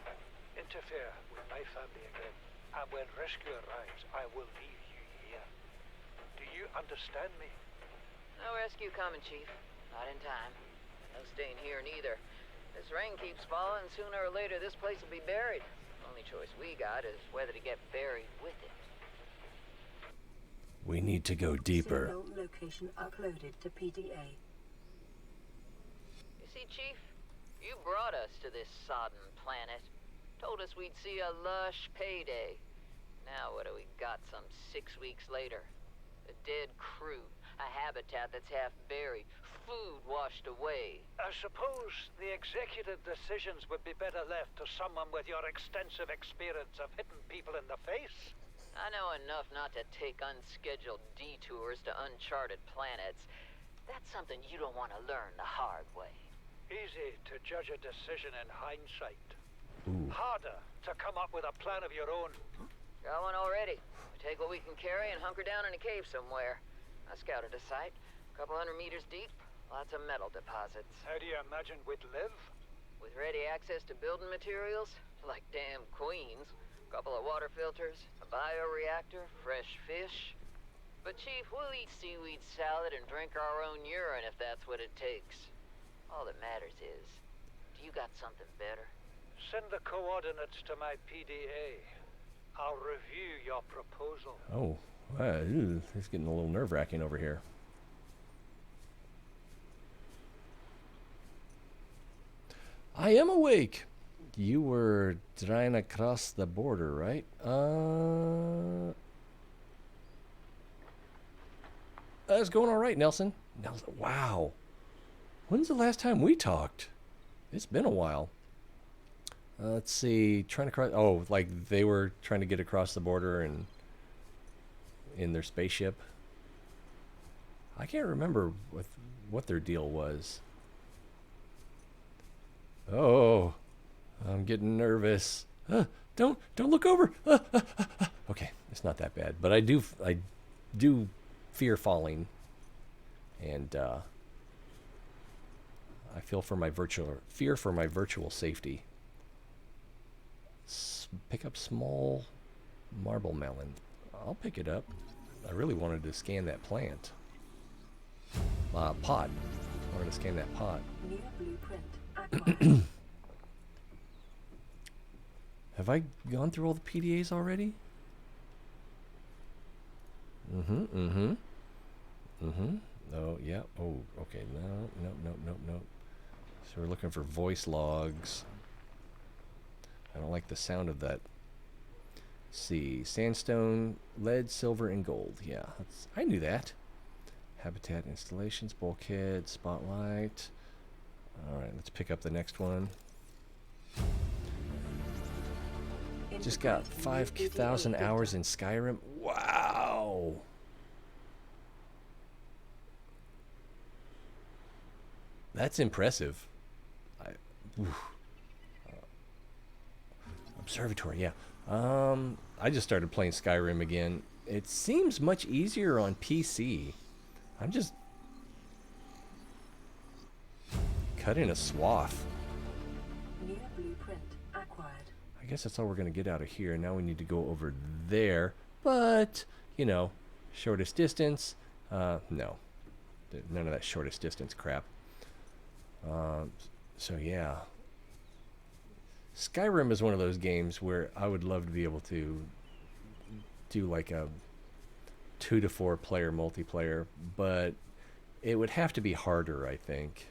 Speaker 3: Interfere with my family again, and when rescue arrives, I will leave you here. Do you understand me?
Speaker 4: No rescue coming, Chief. Not in time. No staying here neither. This rain keeps falling, sooner or later this place will be buried. Only choice we got is whether to get buried with it.
Speaker 1: We need to go deeper.
Speaker 2: Signal location uploaded to PDA.
Speaker 4: You see, Chief, you brought us to this sodden planet. Told us we'd see a lush payday. Now what do we got some 6 weeks later? A dead crew, a habitat that's half buried, food washed away.
Speaker 3: I suppose the executive decisions would be better left to someone with your extensive experience of hitting people in the face.
Speaker 4: I know enough not to take unscheduled detours to uncharted planets. That's something you don't want to learn the hard way.
Speaker 3: Easy to judge a decision in hindsight.
Speaker 1: Ooh.
Speaker 3: Harder to come up with a plan of your own.
Speaker 4: Got one already. We take what we can carry and hunker down in a cave somewhere. I scouted a site, a couple 100 meters deep, lots of metal deposits.
Speaker 3: How do you imagine we'd live?
Speaker 4: With ready access to building materials, like damn queens, a couple of water filters, a bioreactor, fresh fish. But Chief, we'll eat seaweed salad and drink our own urine if that's what it takes. All that matters is, do you got something better?
Speaker 3: Send the coordinates to my PDA. I'll review your proposal.
Speaker 1: Oh, it's getting a little nerve-wracking over here. I am awake. You were trying to cross the border, right? It's going all right, Nelson. Wow. When's the last time we talked? It's been a while. Let's see. Trying to cross. Oh, like they were trying to get across the border and in their spaceship. I can't remember what their deal was. Oh, I'm getting nervous. Don't look over. Okay, it's not that bad, but I do fear falling, and I fear for my virtual safety. Pick up small marble melon. I'll pick it up. I really wanted to scan that plant. Pot. I wanted to scan that pot.
Speaker 2: New blueprint acquired.
Speaker 1: Have I gone through all the PDAs already? Oh, yeah. Oh, okay. No. So we're looking for voice logs. I don't like the sound of that. Let's see. Sandstone, lead, silver, and gold. Yeah, I knew that. Habitat installations, bulkhead, spotlight. All right, let's pick up the next one. Just got 5,000 hours in Skyrim. Wow. That's impressive. Observatory, yeah. I just started playing Skyrim again. It seems much easier on PC. I'm just cutting a swath.
Speaker 2: New blueprint acquired.
Speaker 1: I guess that's all we're going to get out of here. Now we need to go over there. But, you know, shortest distance. No. None of that shortest distance crap. So, yeah. Skyrim is one of those games where I would love to be able to do like a 2 to 4 player multiplayer, but it would have to be harder, I think.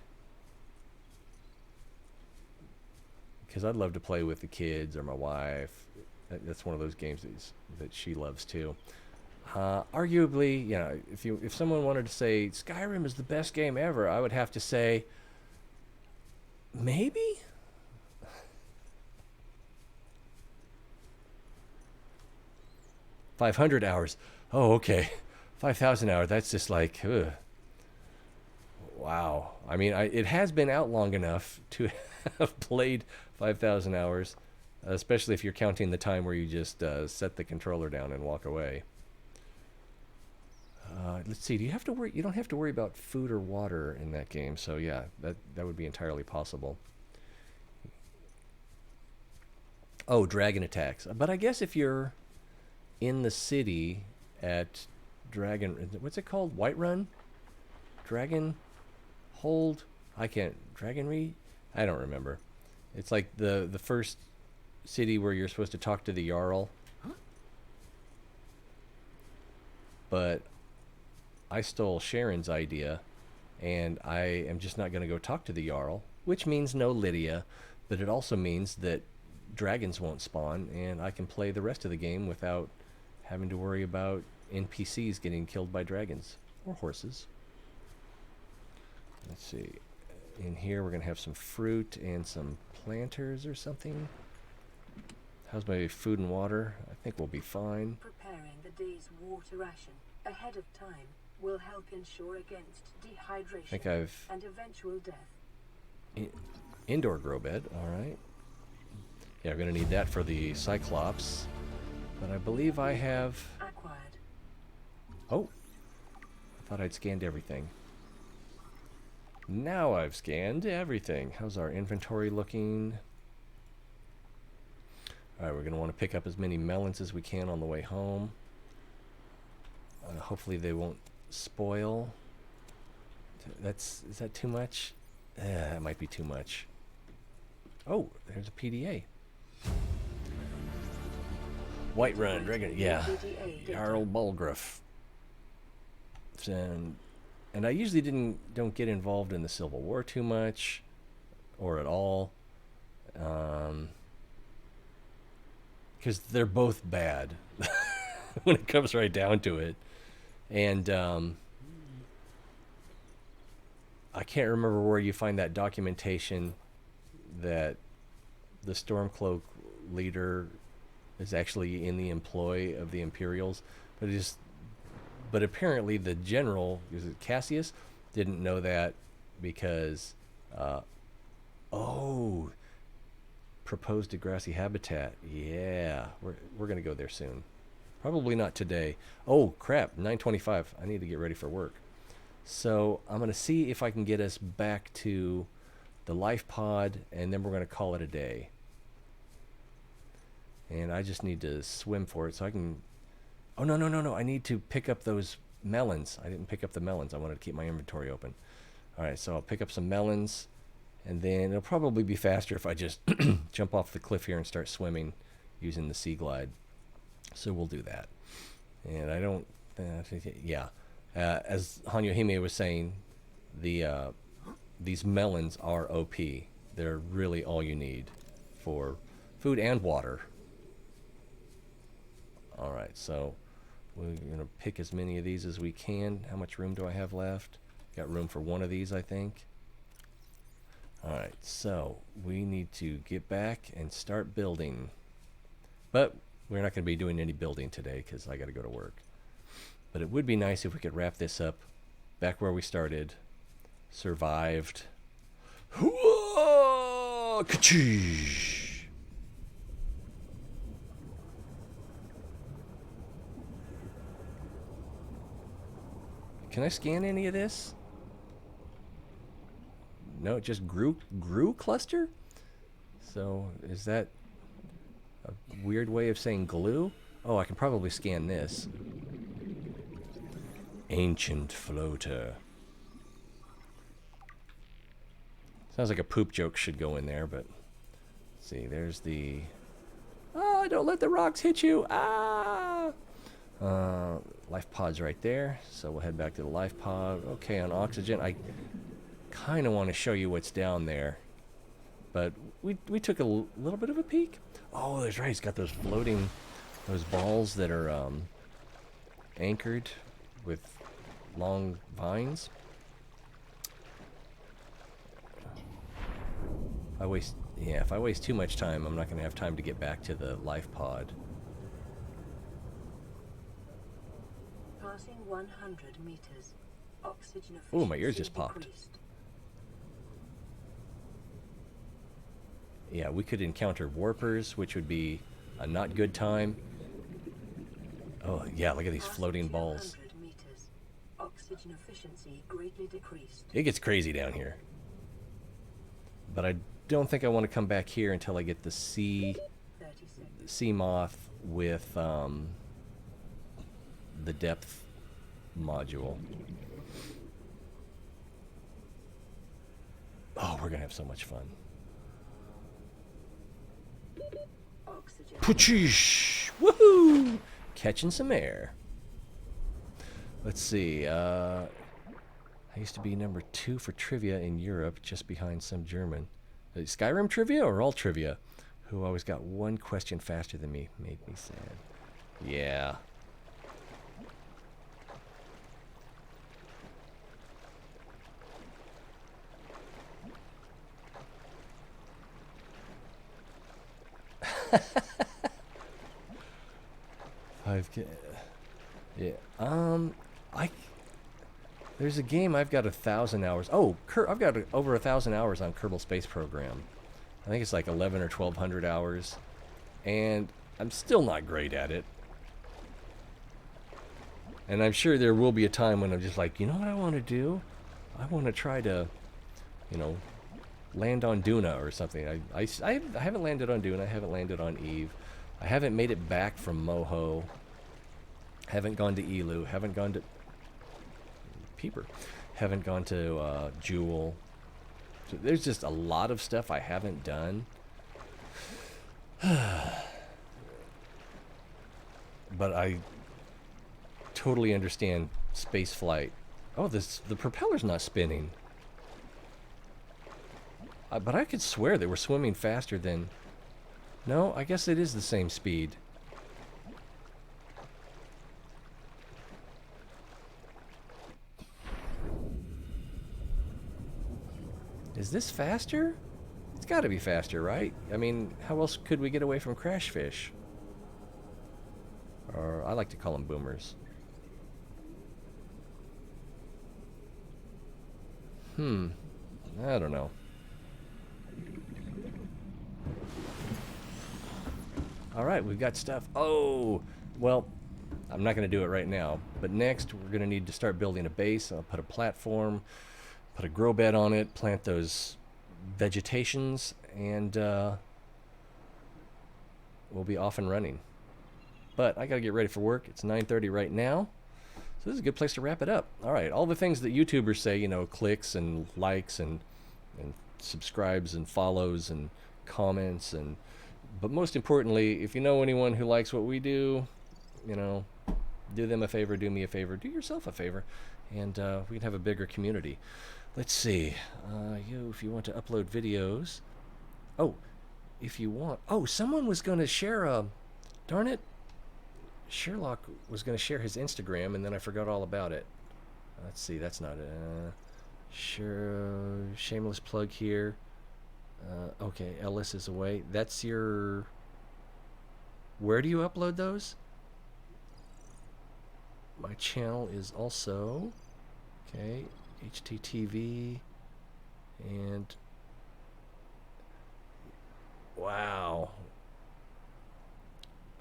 Speaker 1: Because I'd love to play with the kids or my wife. That's one of those games that she loves too. Arguably, you know, if someone wanted to say Skyrim is the best game ever, I would have to say maybe. 500 hours. Oh, okay. 5,000 hours. That's just like, ugh. Wow. I mean, it has been out long enough to have played 5,000 hours, especially if you're counting the time where you just set the controller down and walk away. Let's see. Do you have to worry? You don't have to worry about food or water in that game. So yeah, that would be entirely possible. Oh, dragon attacks. But I guess if you're in the city at what's it called? Whiterun? Dragon Hold? Dragonry? I don't remember. It's like the first city where you're supposed to talk to the Jarl. But I stole Sharon's idea, and I am just not going to go talk to the Jarl, which means no Lydia, but it also means that dragons won't spawn, and I can play the rest of the game without having to worry about NPCs getting killed by dragons or horses. Let's see. In here we're going to have some fruit and some planters or something. How's my food and water? I think we'll be fine.
Speaker 2: Preparing. day's water ration ahead of time will help ensure against dehydration
Speaker 1: think I've
Speaker 2: and eventual death.
Speaker 1: indoor grow bed. All right. Yeah, we're gonna need that for the Cyclops. But I believe I have.
Speaker 2: Acquired.
Speaker 1: Oh, I thought I'd scanned everything. Now I've scanned everything. How's our inventory looking? All right, we're gonna want to pick up as many melons as we can on the way home. Hopefully they won't spoil. Is that too much? That might be too much. Oh, there's a PDA. Whiterun, Dragon, yeah. Jarl Bulgriff. And I usually don't get involved in the Civil War too much, or at all, because they're both bad when it comes right down to it. And I can't remember where you find that documentation that the Stormcloak leader is actually in the employ of the Imperials, but apparently the general, is it Cassius, didn't know that because proposed Degrassi habitat. Yeah, we're gonna go there soon. Probably not today. Oh crap, 9:25. I need to get ready for work. So I'm gonna see if I can get us back to the life pod, and then we're gonna call it a day. And I just need to swim for it so I can. Oh no! I need to pick up those melons. I didn't pick up the melons. I wanted to keep my inventory open. All right, so I'll pick up some melons, and then it'll probably be faster if I just jump off the cliff here and start swimming using the Sea Glide. So we'll do that. And I don't. Yeah. As Hanyohime was saying, these melons are OP. They're really all you need for food and water. All right, so we're gonna pick as many of these as we can. How much room do I have left? Got room for one of these, I think. All right, so we need to get back and start building. But we're not going to be doing any building today because I got to go to work. But it would be nice if we could wrap this up back where we started. Survived. Whoa! Ka-chee! Can I scan any of this? No, it just grew cluster? So is that a weird way of saying glue? Oh, I can probably scan this. Ancient floater. Sounds like a poop joke should go in there, but let's see, there's the. Oh, don't let the rocks hit you! Ah! Life pod's right there, so we'll head back to the life pod. Okay, on oxygen, I kind of want to show you what's down there, but we took a little bit of a peek. Oh, that's right, it's got those floating, those balls that are anchored with long vines. If I waste too much time, I'm not going to have time to get back to the life pod.
Speaker 2: Passing 100 meters. Oxygen efficiency.
Speaker 1: Ooh, my ears just popped.
Speaker 2: Decreased.
Speaker 1: Yeah, we could encounter warpers, which would be a not good time. Oh, yeah, look at these floating balls.
Speaker 2: 200 meters. Oxygen efficiency greatly decreased.
Speaker 1: It gets crazy down here. But I don't think I want to come back here until I get the sea moth with the depth module. Oh, we're gonna have so much fun.
Speaker 2: Oxygen.
Speaker 1: Poochish! Woohoo! Catching some air. Let's see. I used to be number 2 for trivia in Europe, just behind some German. Skyrim trivia or all trivia? Who always got one question faster than me. Made me sad. Yeah. Yeah. I there's a game I've got 1,000 hours. Oh, I've got over 1,000 hours on Kerbal Space Program. I think it's like 11 or 1,200 hours, and I'm still not great at it. And I'm sure there will be a time when I'm just like, you know what I want to do? I want to try to, you know, land on Duna or something. I haven't landed on Duna. I haven't landed on Eve. I haven't made it back from Moho. Haven't gone to Elu. Haven't gone to Peeper. Haven't gone to Jewel. So there's just a lot of stuff I haven't done. But I totally understand space flight. Oh, the propeller's not spinning. But I could swear they were swimming faster than... No, I guess it is the same speed. Is this faster? It's got to be faster, right? I mean, how else could we get away from crash fish? Or I like to call them boomers. I don't know. Alright, we've got stuff. Oh! Well, I'm not going to do it right now. But next, we're going to need to start building a base. I'll put a platform, put a grow bed on it, plant those vegetations, and we'll be off and running. But I got to get ready for work. It's 9:30 right now. So this is a good place to wrap it up. All right, all the things that YouTubers say, you know, clicks and likes and subscribes and follows and comments, and but most importantly, if you know anyone who likes what we do, you know, do them a favor, do me a favor, do yourself a favor, and we can have a bigger community. Let's see. If you want to upload videos. Oh, if you want. Oh, someone was going to share a... Darn it. Sherlock was going to share his Instagram, and then I forgot all about it. Let's see. That's not it. Shameless plug here. Okay, Ellis is away. That's your... Where do you upload those? My channel is also... Okay, HTTV, and... Wow.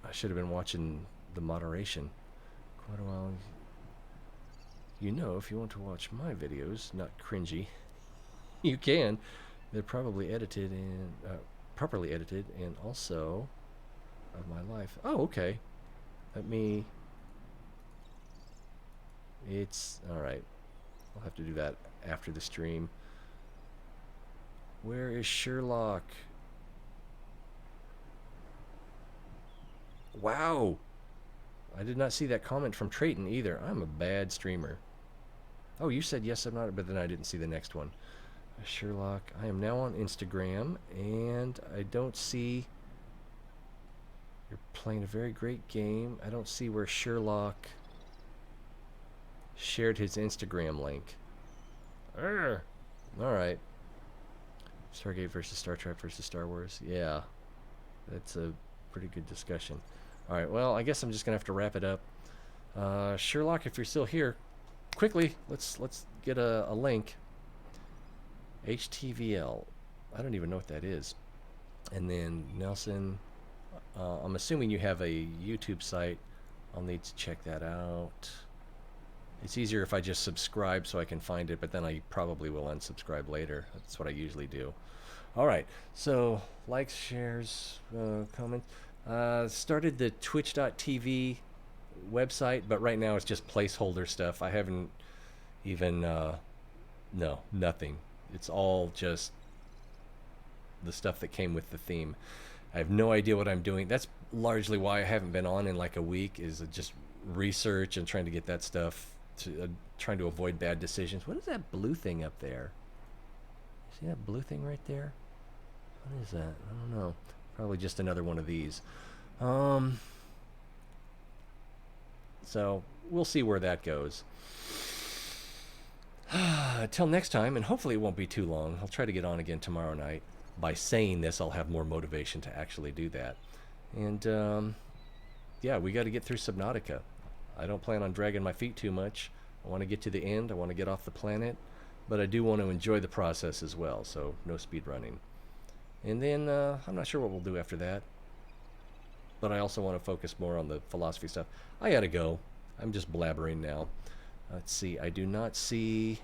Speaker 1: I should have been watching the moderation. Quite a while. You know, if you want to watch my videos, not cringy, you can. They're probably edited and properly edited, and also of my life. Oh, okay. Let me... It's... Alright. I'll have to do that after the stream. Where is Sherlock? Wow! I did not see that comment from Trayton either. I'm a bad streamer. Oh, you said yes, I'm not, but then I didn't see the next one. Sherlock. I am now on Instagram, and I don't see... You're playing a very great game. I don't see where Sherlock shared his Instagram link. Alright. Stargate versus Star Trek versus Star Wars. Yeah. That's a pretty good discussion. Alright, well, I guess I'm just going to have to wrap it up. Sherlock, if you're still here, quickly, let's get a link. HTVL. I don't even know what that is. And then Nelson, I'm assuming you have a YouTube site. I'll need to check that out. It's easier if I just subscribe so I can find it, but then I probably will unsubscribe later. That's what I usually do. Alright, so likes, shares, comments. Started the twitch.tv website, but right now it's just placeholder stuff. I haven't even, no, nothing. It's all just the stuff that came with the theme. I have no idea what I'm doing. That's largely why I haven't been on in like a week, is just research and trying to get that stuff, trying to avoid bad decisions. What is that blue thing up there? See that blue thing right there? What is that? I don't know. Probably just another one of these. So we'll see where that goes. Till next time, and hopefully it won't be too long. I'll try to get on again tomorrow night. By saying this, I'll have more motivation to actually do that. And yeah, we got to get through Subnautica. I don't plan on dragging my feet too much. I want to get to the end. I want to get off the planet. But I do want to enjoy the process as well, so no speed running. And then I'm not sure what we'll do after that. But I also want to focus more on the philosophy stuff. I gotta go. I'm just blabbering now. Let's see. I do not see...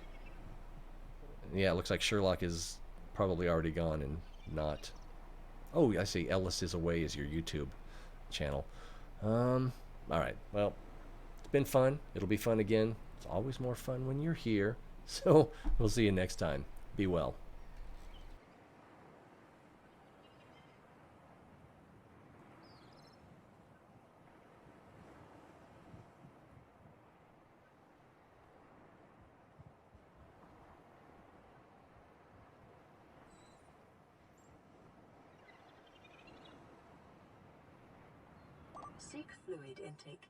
Speaker 1: Yeah, it looks like Sherlock is probably already gone and not... Oh, I see. Ellis is Away is your YouTube channel. Alright, well, it's been fun. It'll be fun again. It's always more fun when you're here. So, we'll see you next time. Be well.
Speaker 2: Seek fluid intake.